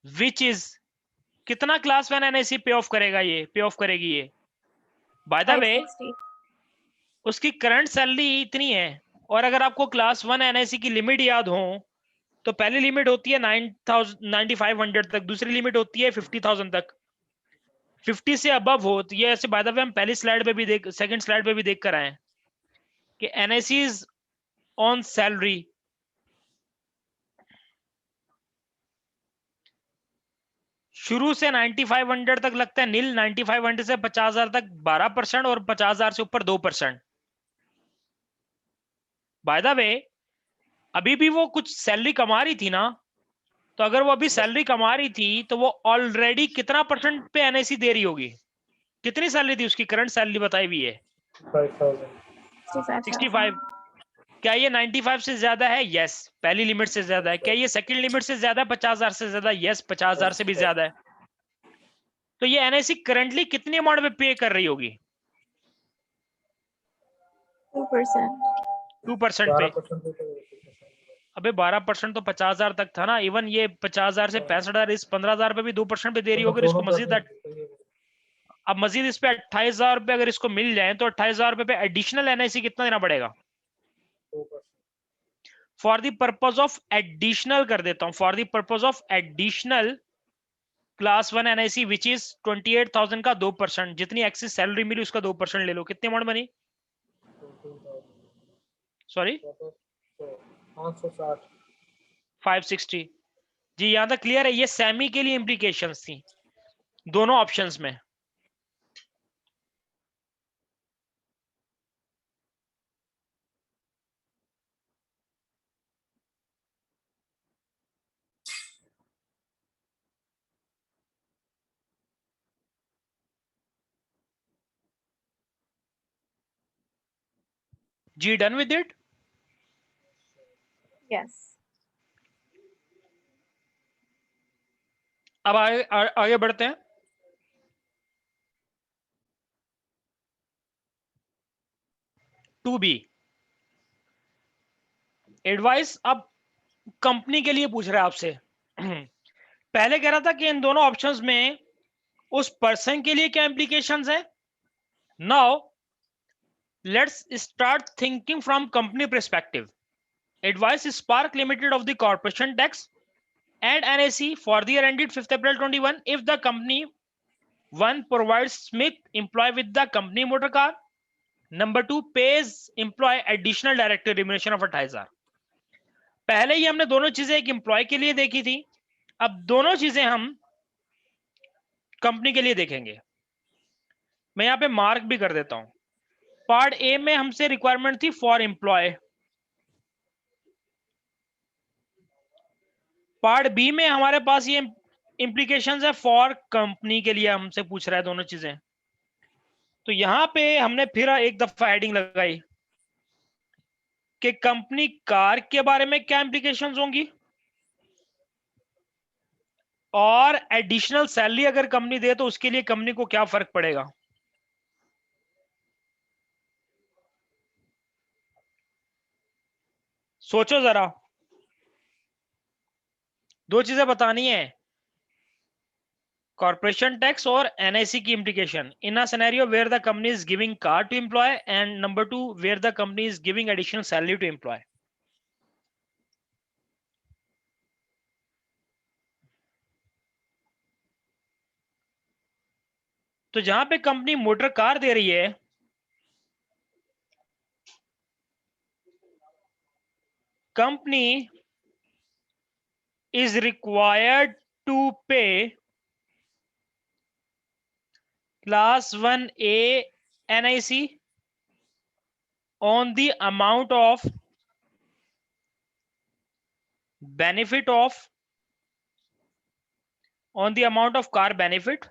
Speaker 1: which is कितना क्लास 1 एनआईसी पे ऑफ करेगा, ये पे ऑफ करेगी ये। By the way
Speaker 2: 560.
Speaker 1: उसकी करंट सैलरी इतनी है, और अगर आपको क्लास 1 एनआईसी की लिमिट याद हो तो पहली लिमिट होती है 9,9500 तक, दूसरी लिमिट होती है 50,000 तक। 50 से अबव हो तो ये ऐसे, बाय द वे हम पहली स्लाइड पे भी सेकंड स्लाइड पे भी देख कर आए कि एनआईसी इज ऑन सैलरी। शुरू से 9,500 तक लगता है नील, 9,500 से 50,000 तक 12% और 50,000 से ऊपर 2%। बाय द वे अभी भी वो कुछ सैलरी कमा रही थी ना, तो अगर वो अभी सैलरी कमा रही थी तो वो ऑलरेडी कितना परसेंट पे एनआईसी दे रही होगी? कितनी सैलरी थी उसकी? करंट सैलरी बताई हुई है
Speaker 2: 65,000.
Speaker 1: 65। क्या ये 95 से ज्यादा है? यस, पहली लिमिट से ज्यादा है। क्या ये सेकंड लिमिट से ज्यादा है 50,000 से ज्यादा? यस, 50,000 से भी ज्यादा है। तो ये एनआईसी करंटली कितनी अमाउंट में पे कर रही होगी?
Speaker 2: 2%.
Speaker 1: 2% पे। अबे 12% तो 50,000 तक था ना। इवन ये 50,000 से 65,000 इस 15,000 पे भी 2% पे दे रही होगी, और इसको मजीद अब मजीद इस पे 28,000 रुपए अगर इसको मिल जाए तो 28,000 रुपए पे एडिशनल एनआईसी कितना देना पड़ेगा? For the purpose of additional कर देता हूं, for the purpose of additional class 1 NIC which is 28,000 का 2%, जितनी एक्सिस सैलरी मिली उसका 2% ले लो। कितनी अमाउंट बनी? सॉरी 560। जी यहां तक क्लियर है? ये सैमी के लिए इंप्लीकेशंस थी दोनों ऑप्शंस में। जी डन विद इट?
Speaker 2: Yes.
Speaker 1: अब आगे बढ़ते हैं। टू बी एडवाइस, अब कंपनी के लिए पूछ रहा है आपसे। पहले कह रहा था कि इन दोनों ऑप्शंस में उस पर्सन के लिए क्या इंप्लीकेशंस है। Now let's start thinking from company perspective. Advice spark limited of the corporation tax and NAC for the year ended 5th April 21 if the company 1 provides Smith employee with the company motor car, number 2 pays employee additional director remuneration of 28,000। पहले ही हमने दोनों चीजें एक एम्प्लॉय के लिए देखी थी, अब दोनों चीजें हम कंपनी के लिए देखेंगे। मैं यहां पे मार्क भी कर देता हूं। पार्ट ए में हमसे रिक्वायरमेंट थी फॉर एम्प्लॉय, पार्ट बी में हमारे पास ये इंप्लीकेशंस है फॉर कंपनी के लिए, हमसे पूछ रहा है दोनों चीजें। तो यहां पे हमने फिर एक दफा हेडिंग लगाई कि कंपनी कार के बारे में क्या इंप्लीकेशंस होंगी, और एडिशनल सैलरी अगर कंपनी दे तो उसके लिए कंपनी को क्या फर्क पड़ेगा। सोचो जरा, दो चीजें बतानी है। कॉर्पोरेशन टैक्स और एनआईसी की implication in a scenario where the company is giving car to employee and number 2 where the company is giving additional salary to employee. तो जहां पे कंपनी मोटर कार दे रही है, company is required to pay class 1A NIC on the amount of benefit of car benefit।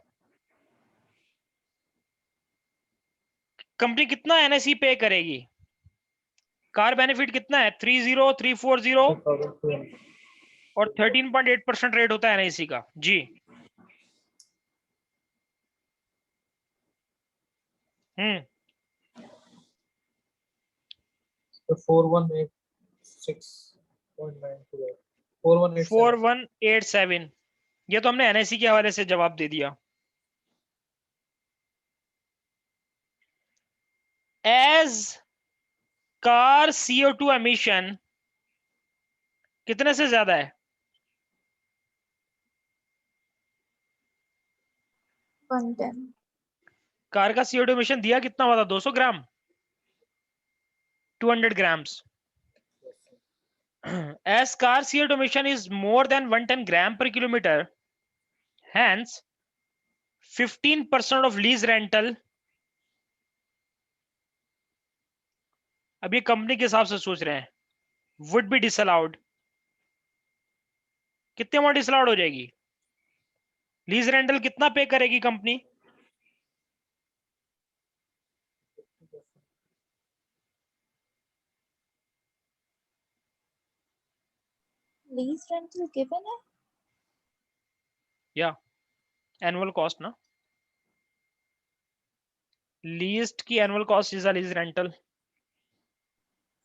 Speaker 1: Company कितना एनआईसी पे करेगी? कार बेनिफिट कितना है? 30, 340 और 13.8% रेट होता है एनआईसी का जी। 4187। ये तो हमने एनआईसी के हवाले से जवाब दे दिया। एज कार CO2 एमिशन कितने से ज्यादा है?
Speaker 2: 110.
Speaker 1: कार का CO2 एमिशन दिया कितना हुआ था? 200 ग्राम, 200 grams। As car CO2 emission is more than 110 gram per kilometer, hence 15% of lease rental। अब ये कंपनी के हिसाब से सोच रहे हैं, would be disallowed। कितने अमाउंट डिसअलाउड हो जाएगी? लीज रेंटल कितना पे करेगी कंपनी?
Speaker 2: Lease rental given है?
Speaker 1: या एनुअल कॉस्ट ना, लीज्ड की annual cost is a lease rental.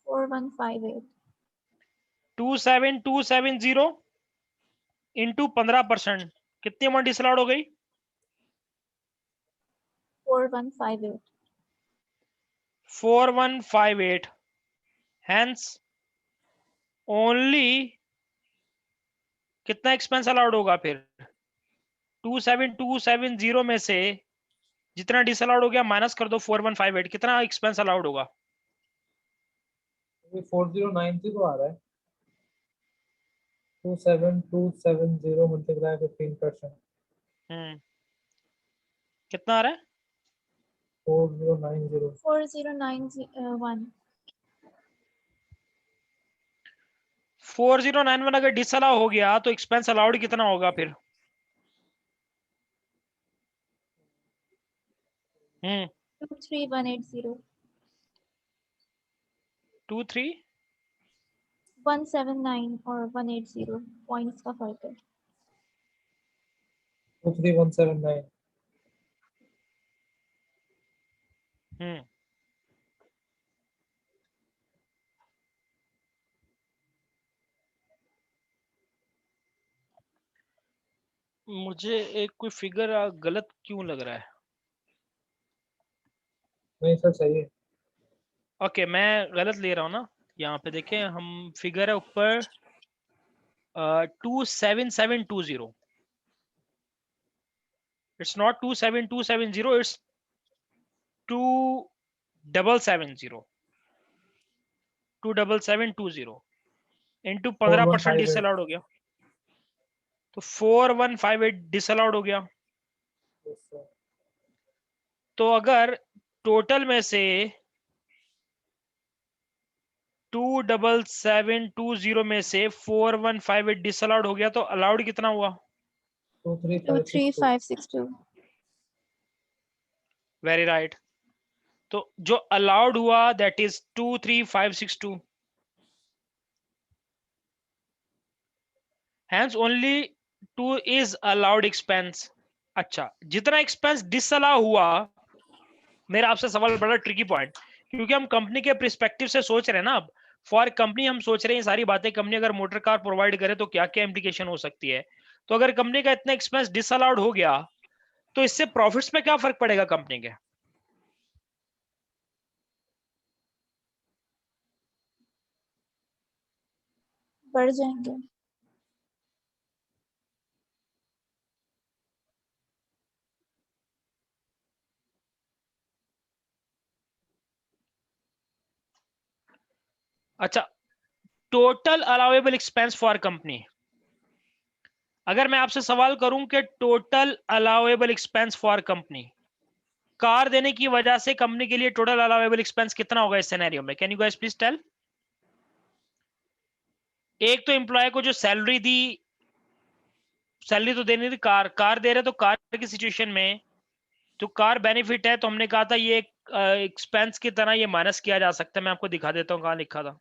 Speaker 2: 4158.
Speaker 1: 27270 into 15%, कितनी अमाउंट डिसअलाउड हो गई?
Speaker 2: 4158.
Speaker 1: 4158। हैंस ओनली कितना एक्सपेंस अलाउड होगा फिर? 27270 में से जितना डिसअलाउड हो गया माइनस कर दो 4158, कितना एक्सपेंस अलाउड होगा?
Speaker 3: 4090 तो आ रहा है। 27270 मल्टीप्लाई 15%।
Speaker 1: कितना आ रहा है?
Speaker 3: 4090।
Speaker 2: 4091.
Speaker 1: 4091 अगर डिसअलाउ हो गया तो एक्सपेंस अलाउड कितना होगा फिर?
Speaker 2: 23180.
Speaker 1: 23
Speaker 2: 179 और 180 पॉइंट्स का फर्क है।
Speaker 3: 23179।
Speaker 1: मुझे एक कोई फिगर गलत क्यों लग रहा है?
Speaker 3: नहीं सर सही है।
Speaker 1: ओके मैं गलत ले रहा हूँ ना। यहाँ पे देखें, हम फिगर है ऊपर 27720। It's not 27270, it's 2770। 27720 into 15% disallowed हो गया तो 4158 डिसअलाउड हो गया। तो अगर टोटल में से 27720 में से 4158 डिसअलाउड हो गया तो अलाउड कितना हुआ?
Speaker 2: 23562.
Speaker 1: Very right. तो जो अलाउड हुआ that is 23562। Hence only 2 is allowed expense. अच्छा, जितना एक्सपेंस डिसअलाउ हुआ, मेरा आपसे सवाल बड़ा ट्रिकी पॉइंट, क्योंकि हम कंपनी के पर्सपेक्टिव से सोच रहे हैं ना। अब फॉर कंपनी हम सोच रहे हैं सारी बातें, कंपनी अगर मोटर कार प्रोवाइड करे तो क्या क्या इंप्लीकेशन हो सकती है। तो अगर कंपनी का इतना एक्सपेंस डिसअलाउड हो गया तो इससे प्रॉफिट्स में क्या फर्क पड़ेगा कंपनी के?
Speaker 2: बढ़ जाएंगे।
Speaker 1: अच्छा, total allowable expense for company, अगर मैं आपसे सवाल करूं कि total allowable expense for company, car देने की वजह से कंपनी के लिए टोटल अलाउेबल एक्सपेंस कितना होगा इस सिनेरियो में? Can you guys please tell? एक तो एम्प्लॉय को जो सैलरी दी, सैलरी तो देनी थी, कार दे रहे, तो कार की सिचुएशन में तो कार बेनिफिट है, तो हमने कहा था ये एक्सपेंस की तरह ये माइनस किया जा सकता है। मैं आपको दिखा देता हूं कहां लिखा था।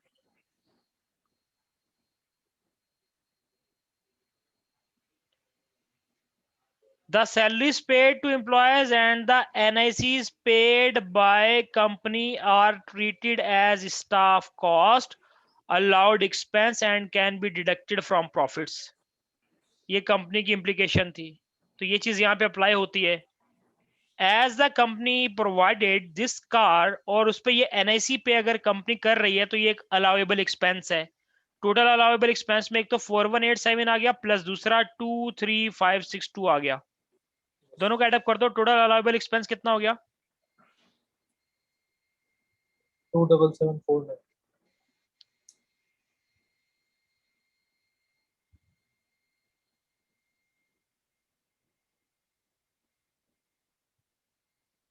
Speaker 1: The salaries paid to employees and the NICs paid by company are treated as staff cost, allowed expense and can be deducted from profits. ये कंपनी की implication थी, तो ये चीज यहाँ पे अप्लाई होती है। As the company provided this car, और उस पर ये NIC पे अगर कंपनी कर रही है तो ये एक allowable expense है। टोटल allowable expense में एक तो 4187 आ गया, प्लस दूसरा 23562 आ गया। दोनों का एडअप कर दो, टोटल अलाउेबल एक्सपेंस कितना हो गया?
Speaker 3: 27749।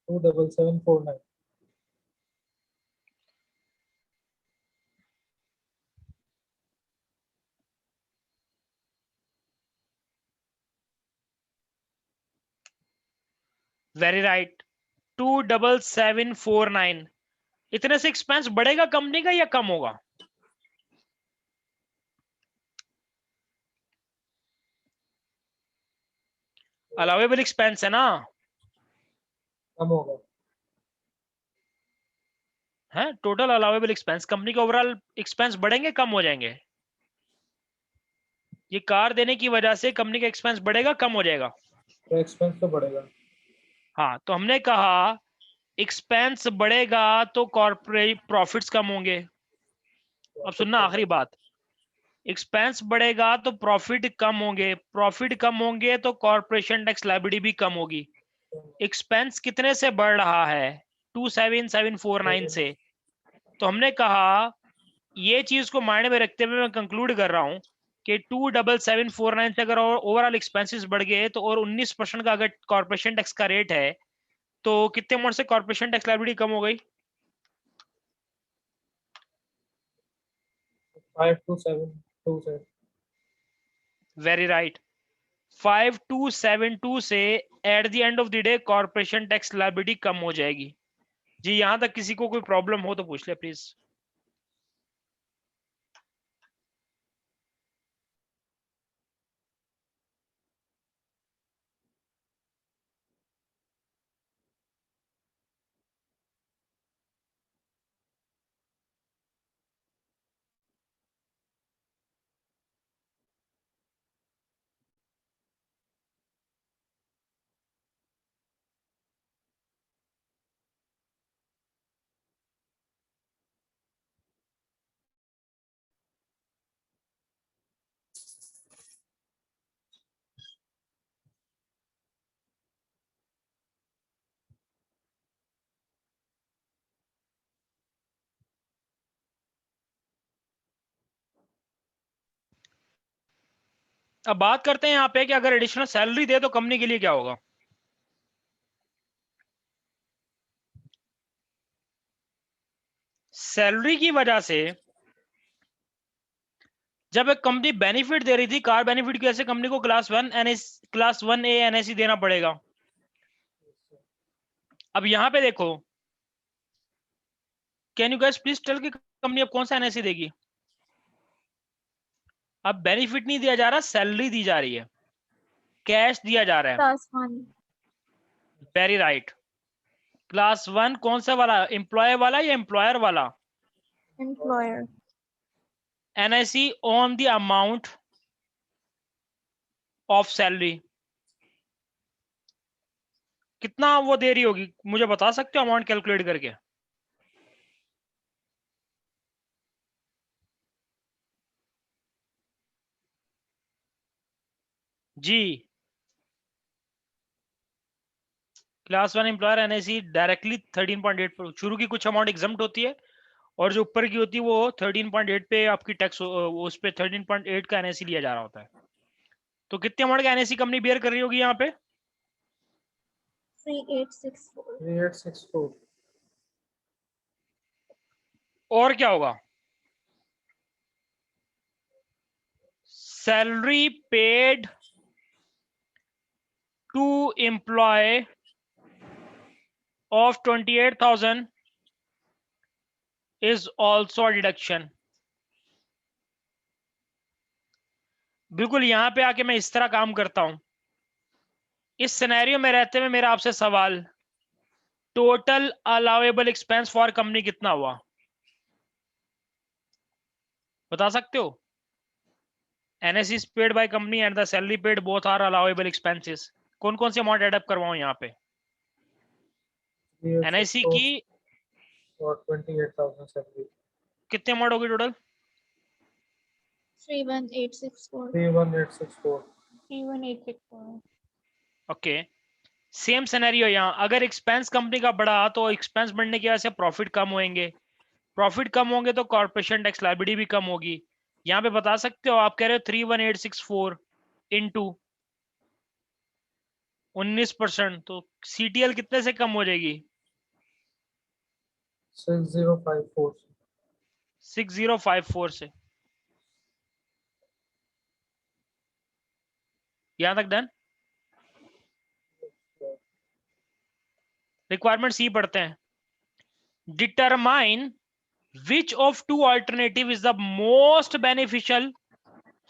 Speaker 3: 27749।
Speaker 1: Very right, 27749। इतने से एक्सपेंस बढ़ेगा कंपनी का या कम होगा? अलाउेबल एक्सपेंस है ना,
Speaker 3: कम होगा।
Speaker 1: है टोटल अलाउेबल एक्सपेंस, कंपनी के ओवरऑल एक्सपेंस बढ़ेंगे कम हो जाएंगे? ये कार देने की वजह से कंपनी का एक्सपेंस बढ़ेगा कम हो जाएगा?
Speaker 3: तो एक्सपेंस तो बढ़ेगा।
Speaker 1: हाँ, तो हमने कहा एक्सपेंस बढ़ेगा तो कॉर्पोरेट प्रॉफिट्स कम होंगे। अब सुनना आखिरी बात, एक्सपेंस बढ़ेगा तो प्रॉफिट कम होंगे, प्रॉफिट कम होंगे तो कॉर्पोरेशन टैक्स लायबिलिटी भी कम होगी। एक्सपेंस कितने से बढ़ रहा है? 27749 से। तो हमने कहा ये चीज को मायने में रखते हुए मैं कंक्लूड कर रहा हूं कि 27749 से अगर ओवरऑल एक्सपेंसेस बढ़ गए तो और 19% का अगर कॉर्पोरेशन टैक्स का रेट है तो कितने अमाउंट से कॉर्पोरेशन टैक्स लायबिलिटी कम हो गई?
Speaker 3: 5272 से।
Speaker 1: वेरी राइट, 5272 से at the end of the day corporation tax liability कम हो जाएगी। जी, यहां तक किसी को कोई प्रॉब्लम हो तो पूछ ले प्लीज। अब बात करते हैं यहाँ पे कि अगर एडिशनल सैलरी दे तो कंपनी के लिए क्या होगा। सैलरी की वजह से जब एक कंपनी बेनिफिट दे रही थी, कार बेनिफिट की वजह से कंपनी को क्लास 1A एनआईसी देना पड़ेगा। अब यहां पे देखो, can you guys please tell कि कंपनी अब कौन सा एनआईसी देगी? अब बेनिफिट नहीं दिया जा रहा, सैलरी दी जा रही है, कैश दिया जा रहा है।
Speaker 2: क्लास 1।
Speaker 1: वेरी राइट, क्लास 1 कौन सा वाला, एम्प्लॉय वाला या एम्प्लॉयर वाला?
Speaker 2: Employer.
Speaker 1: NIC on the amount of salary, कितना वो दे रही होगी, मुझे बता सकते हो अमाउंट कैलकुलेट करके? जी, क्लास 1 एम्प्लॉयर एनआईसी डायरेक्टली 13.8 पर शुरू की कुछ अमाउंट एग्जम्प्ट होती है और जो ऊपर की होती है वो 13.8 पे आपकी टैक्स, उस पे 13.8 का एनआईसी लिया जा रहा होता है। तो कितने अमाउंट का एनआईसी कंपनी बेयर कर रही होगी यहाँ पे?
Speaker 2: 3864
Speaker 3: 3864
Speaker 1: और क्या होगा? Salary paid to employee of 28,000 is also a deduction। बिल्कुल यहां पे आके मैं इस तरह काम करता हूं। इस सिनेरियो में रहते हुए मेरा आपसे सवाल, total allowable expense for company कितना हुआ, बता सकते हो? NSC is paid by company and the salary paid both are allowable expenses. कौन कौन से अमाउंट एड अप करवाऊं यहाँ पे? एनआईसी की
Speaker 3: और 28,000 सैलरी,
Speaker 1: कितने अमाउंट होगी टोटल?
Speaker 2: 31864
Speaker 3: 31864
Speaker 2: 31864
Speaker 1: ओके, सेम सिनेरियो यहाँ, अगर एक्सपेंस कंपनी का बढ़ा तो एक्सपेंस बढ़ने की वजह से प्रॉफिट कम होंगे, प्रॉफिट कम होंगे तो कॉर्पोरेशन टैक्स लायबिलिटी भी कम होगी। यहाँ पे बता सकते हो, आप कह रहे हो 31864 इंटू 19%, तो सीटीएल कितने से कम हो जाएगी?
Speaker 3: 6054
Speaker 1: 6054 से। यहां तक डन? रिक्वायरमेंट सी पढ़ते हैं। Determine which of two alternative is the most beneficial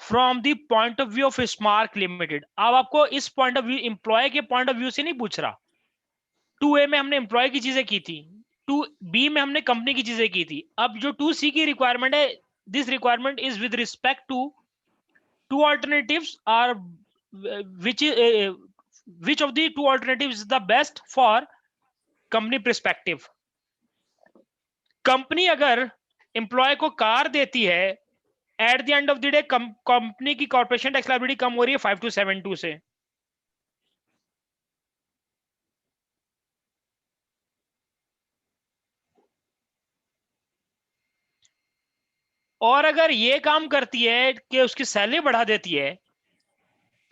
Speaker 1: from the point of view of smart limited. अब आपको इस पॉइंट ऑफ व्यू, एम्प्लॉय के पॉइंट ऑफ व्यू से नहीं पूछ रहा। 2A में हमने एम्प्लॉय की चीजें की थी, 2B में हमने कंपनी की चीजें की थी। अब जो 2C की रिक्वायरमेंट है, this requirement is with respect to two alternatives are which of the two alternatives is the best for company perspective। Company अगर एम्प्लॉय को कार देती है, at the end of the day company की कॉर्पोरेशन टैक्स लायबिलिटी कम हो रही है 5272 से। और अगर ये काम करती है कि उसकी सैलरी बढ़ा देती है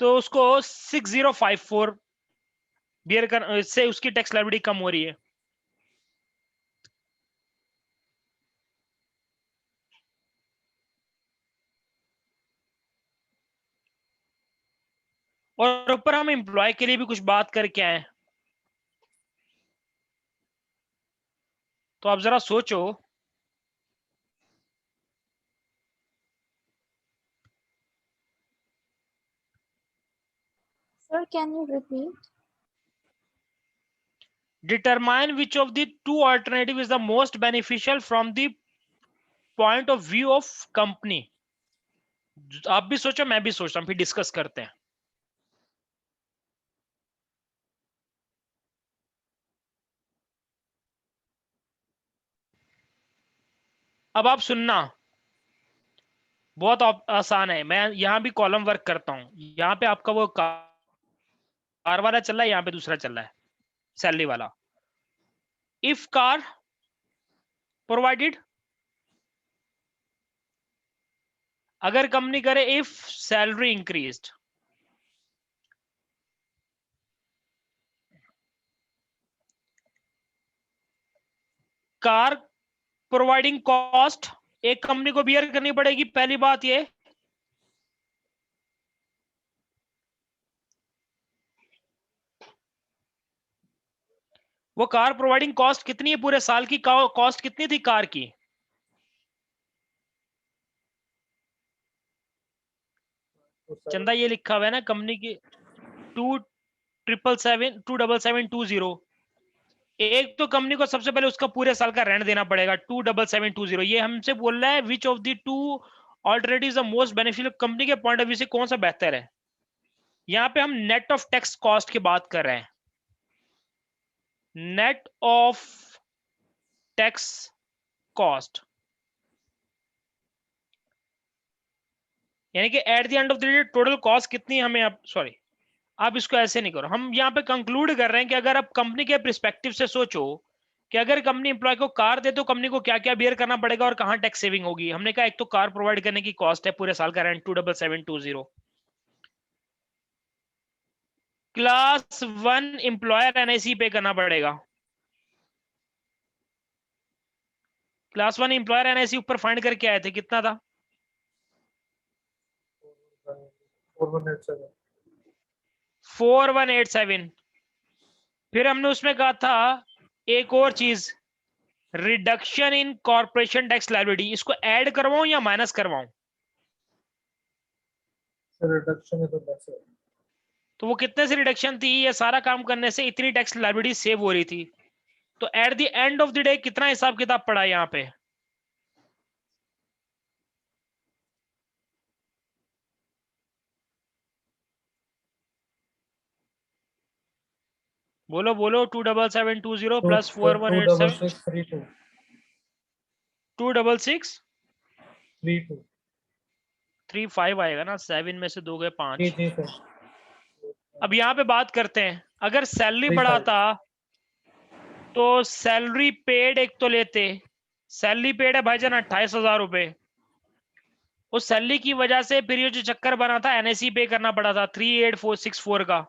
Speaker 1: तो उसको 6054 बियर कर से उसकी टैक्स लायबिलिटी कम हो रही है। और ऊपर हम एम्प्लॉय के लिए भी कुछ बात करके आए, तो आप जरा सोचो,
Speaker 2: Sir, can you repeat?
Speaker 1: determine which of the two alternative is the most beneficial from the point of view of company। आप भी सोचो, मैं भी सोचता हूं, फिर डिस्कस करते हैं। अब आप सुनना, बहुत आसान है। मैं यहां भी कॉलम वर्क करता हूं। यहां पे आपका वो कार वाला चल रहा है, यहां पे दूसरा चल रहा है सैलरी वाला। इफ कार प्रोवाइडेड, अगर कंपनी करे if salary increased, car providing cost एक कंपनी को बियर करनी पड़ेगी। पहली बात ये, वो कार प्रोवाइडिंग कॉस्ट कितनी है, पूरे साल की कॉस्ट कितनी थी कार की? चंदा ये लिखा हुआ है ना कंपनी की 277,277,20। एक तो कंपनी को सबसे पहले उसका पूरे साल का रेंट देना पड़ेगा 277,20। ये हमसे बोल रहा है which of the two alternatives the most beneficial, company के पॉइंट ऑफ व्यू से कौन सा बेहतर है। यहां पे हम नेट ऑफ टैक्स कॉस्ट की बात कर रहे हैं, नेट ऑफ टैक्स कॉस्ट, यानी कि eight the end of the day total cost कितनी हमें, अब सॉरी आप इसको ऐसे नहीं करो, हम यहाँ पे कंक्लूड कर रहे हैं कि अगर आप कंपनी के पर्सपेक्टिव से सोचो कि अगर कंपनी एम्प्लॉय को कार दे तो कंपनी को क्या क्या बियर करना पड़ेगा और कहां टैक्स सेविंग होगी। हमने कहा एक तो कार प्रोवाइड करने की कॉस्ट है पूरे साल का रेंट 27720, क्लास 1 एम्प्लॉयर एनआईसी पे करना पड़ेगा, क्लास 1 एम्प्लॉयर एनआईसी ऊपर फाइंड करके आए थे, कितना था
Speaker 3: 4187।
Speaker 1: 4187। फिर हमने उसमें कहा था एक और चीज, reduction in corporation tax liability, इसको ऐड करवाऊं या माइनस करवाऊं?
Speaker 3: रिडक्शन है तो कैसे?
Speaker 1: तो वो कितने से रिडक्शन थी, ये सारा काम करने से इतनी टैक्स लायबिलिटी सेव हो रही थी, तो at the end of the day कितना हिसाब किताब पड़ा यहाँ पे? बोलो बोलो, 27720 प्लस 4187,
Speaker 3: 26632
Speaker 1: 26632
Speaker 3: 32।
Speaker 1: 35 आएगा ना, 7 में से 2 गए 5।
Speaker 3: जी जी सर।
Speaker 1: अब यहाँ पे बात करते हैं, अगर सैलरी
Speaker 3: 35।
Speaker 1: बढ़ाता तो सैलरी पेड एक तो लेते, सैलरी पेड है भाईजान 28,000 रुपए, उस सैलरी की वजह से फिर ये जो चक्कर बना था एनआईसी पे करना पड़ा था 38464 का,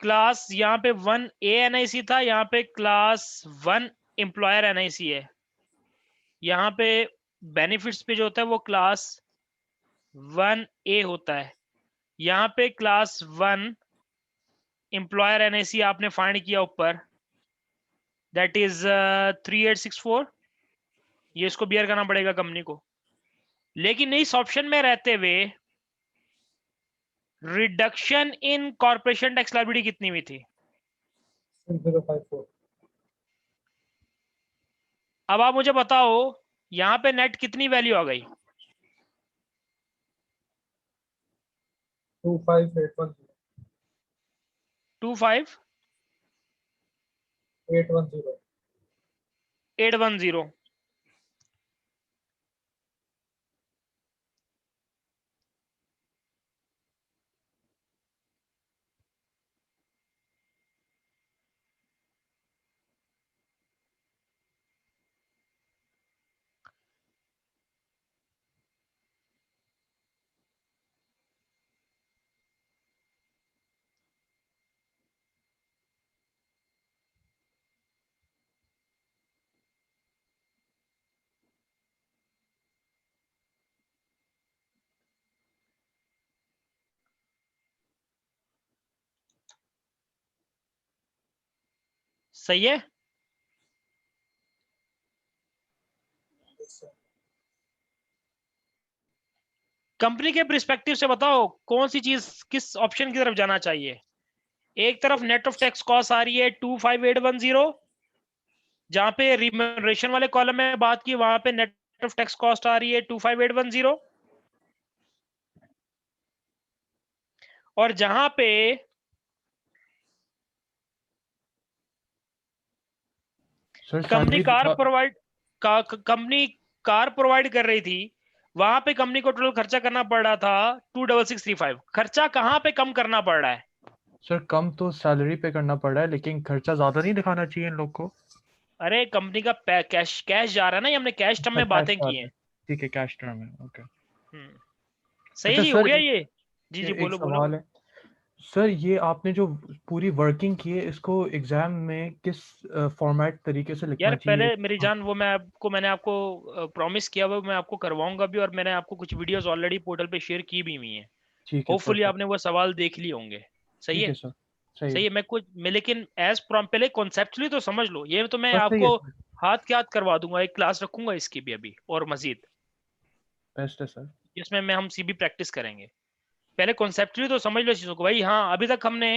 Speaker 1: क्लास यहाँ पे 1A एनआईसी था, यहाँ पे क्लास 1 एम्प्लॉयर एनआईसी है, यहाँ पे बेनिफिट्स पे जो होता है वो क्लास 1A होता है, यहाँ पे क्लास 1 एम्प्लॉयर एनआईसी आपने फाइंड किया ऊपर, दैट इज 3864, ये इसको बियर करना पड़ेगा कंपनी को। लेकिन इस ऑप्शन में रहते हुए reduction in corporation tax liability कितनी हुई थी?
Speaker 3: 6054।
Speaker 1: अब आप मुझे बताओ यहाँ पे नेट कितनी वैल्यू आ गई?
Speaker 3: 25810।
Speaker 1: 25
Speaker 3: 810।
Speaker 1: 810। सही है? कंपनी के पर्सपेक्टिव से बताओ कौन सी चीज किस ऑप्शन की तरफ जाना चाहिए? एक तरफ नेट ऑफ टैक्स कॉस्ट आ रही है 25810, जहां पे रिम्यूनरेशन वाले कॉलम में बात की वहां पे नेट ऑफ टैक्स कॉस्ट आ रही है 25810, और जहां पे
Speaker 7: sir
Speaker 1: company
Speaker 7: salary
Speaker 1: company car provide कर रही थी वहां पे कंपनी को टोटल खर्चा करना पड़ रहा था 26635, खर्चा कहां पे कम करना पड़ रहा है?
Speaker 7: सर कम तो सैलरी पे करना पड़ रहा है, लेकिन खर्चा ज्यादा नहीं दिखाना चाहिए इन लोग को।
Speaker 1: अरे कंपनी का कैश कैश जा रहा है ना, ये हमने कैश टर्म
Speaker 7: अच्छा,
Speaker 1: में बातें
Speaker 7: कैश
Speaker 1: की हैं।
Speaker 7: ठीक है, कैश टर्म है, ओके।
Speaker 1: सही
Speaker 7: अच्छा
Speaker 1: जी, हो
Speaker 7: सर,
Speaker 1: गया ये? जी जी
Speaker 7: एक
Speaker 1: बोलो बोलो।
Speaker 7: सवाल है सर, ये आपने जो पूरी वर्किंग की है इसको एग्जाम में किस फॉर्मेट तरीके से लिखना
Speaker 1: यार पहले
Speaker 7: चाहिए?
Speaker 1: मेरी जान, वो मैंने आपको प्रॉमिस किया हुआ, मैं आपको करवाऊंगा भी, और मैंने आपको कुछ वीडियोस ऑलरेडी पोर्टल पे शेयर की भी हुई हैं,
Speaker 7: ठीक है,
Speaker 1: होपफुली
Speaker 7: परफेक्ट।
Speaker 1: आपने वो सवाल देख लिए होंगे। सही
Speaker 7: ठीक
Speaker 1: है?
Speaker 7: है सर, सही
Speaker 1: सही
Speaker 7: है।
Speaker 1: है। मैं लेकिन एज पहले कॉन्सेप्चुअली तो समझ लो, ये तो मैं
Speaker 7: बस सही है
Speaker 1: आपको
Speaker 7: सर,
Speaker 1: हाथ के हाथ करवा दूंगा, एक क्लास रखूंगा इसकी भी अभी और मजीद,
Speaker 7: बेस्ट है सर।
Speaker 1: जिसमें हम सीबी प्रैक्टिस करेंगे। पहले कॉन्सेप्चुअली तो समझ लो चीजों को भाई। हाँ, अभी तक हमने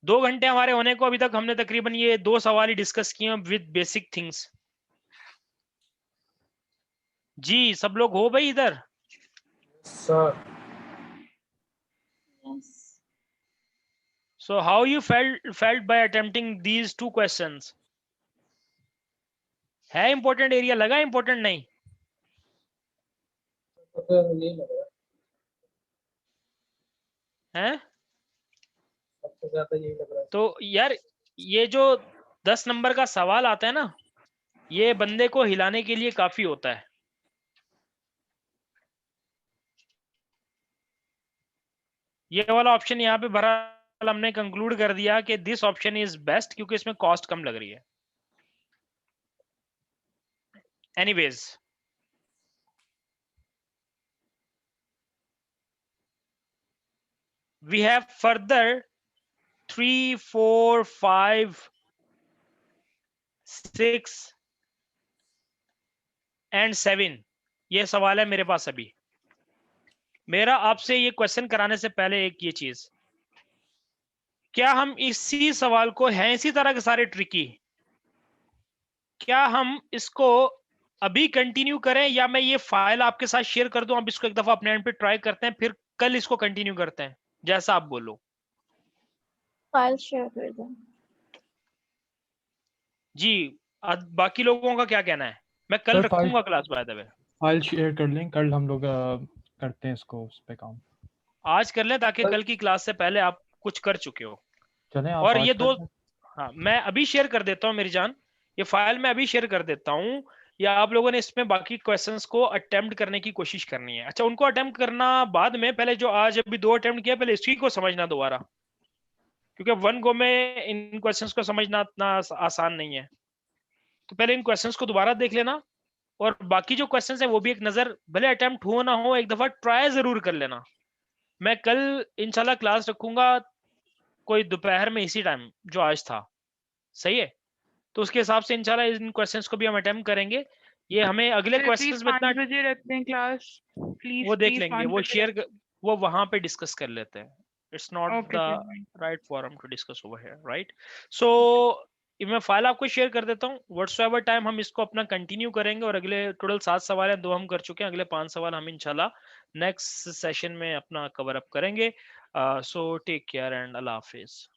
Speaker 1: 2 घंटे हमारे होने को, अभी तक हमने तकरीबन ये 2 सवाल ही डिस्कस किए विद बेसिक थिंग्स। जी सब लोग हो भाई इधर?
Speaker 3: sir.
Speaker 2: Yes.
Speaker 1: So how you felt by attempting these two questions? है important area लगा important नहीं?
Speaker 3: तो यही लग रहा है,
Speaker 1: हैं?
Speaker 3: सबसे ज्यादा यही लग रहा है।
Speaker 1: तो यार ये जो 10 नंबर का सवाल आता है ना, ये बंदे को हिलाने के लिए काफी होता है। ये वाला ऑप्शन यहाँ पे भरा हमने कंक्लूड कर दिया कि दिस ऑप्शन इज बेस्ट क्योंकि इसमें कॉस्ट कम लग रही है। Anyways we have further 3, 4, 5, 6 and 7 ये सवाल है मेरे पास। अभी मेरा आपसे ये क्वेश्चन कराने से पहले एक ये चीज, क्या हम इसी सवाल को है इसी तरह के सारे ट्रिकी, क्या हम इसको अभी कंटिन्यू करें या मैं ये फाइल आपके साथ शेयर कर दूं, आप इसको एक दफा अपने एंड पे ट्राई करते हैं, फिर कल इसको कंटिन्यू करते हैं, जैसा आप बोलो।
Speaker 2: File share कर दो।
Speaker 1: जी बाकी लोगों का क्या कहना है? मैं कल
Speaker 7: सर, फाइल-
Speaker 1: रखूंगा class bye the way.
Speaker 7: File share कर लें, कल हम लोग करते हैं इसको उस पे काम।
Speaker 1: आज कर लें ताकि कल की क्लास से पहले आप कुछ कर चुके हो।
Speaker 7: चलें आप
Speaker 1: और
Speaker 7: आज
Speaker 1: ये
Speaker 7: कर
Speaker 1: दो,
Speaker 7: लें।
Speaker 1: हाँ मैं अभी शेयर कर देता हूँ मेरी जान, ये फाइल मैं अभी शेयर कर देता हूँ, या आप लोगों ने इसमें बाकी क्वेश्चंस को अटेम्प्ट करने की कोशिश करनी है। अच्छा उनको अटेम्प्ट करना बाद में, पहले जो आज अभी 2 अटेम्प्ट किया पहले इसी को समझना दोबारा, क्योंकि वन गो में इन क्वेश्चंस को समझना इतना आसान नहीं है। तो पहले इन क्वेश्चंस को दोबारा देख लेना, और बाकी जो क्वेश्चंस है वो भी एक नजर, भले अटेम्प्ट हो ना हो, एक दफा ट्राई जरूर कर लेना। मैं कल इंशाल्लाह क्लास रखूंगा कोई दोपहर में इसी टाइम जो आज था, सही है? तो उसके हिसाब से इंशाल्लाह इन क्वेश्चंस को भी हम अटेम्प्ट करेंगे। ये हमें अगले
Speaker 4: सर प्लीज
Speaker 1: क्वेश्चंस में
Speaker 4: 5
Speaker 1: इतना
Speaker 4: बजे रखते हैं क्लास, प्लीज
Speaker 1: वो देख
Speaker 4: प्लीज
Speaker 1: लेंगे,
Speaker 4: 5
Speaker 1: वो
Speaker 4: बजे
Speaker 1: शेयर वो वहां पे डिस्कस कर लेते हैं। It's not
Speaker 4: okay
Speaker 1: the
Speaker 4: sir.
Speaker 1: Right forum to discuss over here, right? So मैं फाइल आपको शेयर कर देता हूँ, व्हाट्सएवर टाइम हम इसको अपना कंटिन्यू करेंगे, और अगले टोटल 7 सवाल हैं, 2 हम कर चुके हैं, अगले 5 सवाल हम इंशाल्लाह नेक्स्ट सेशन में अपना कवर अप करेंगे। सो टेक केयर एंड अल्लाह हाफिज।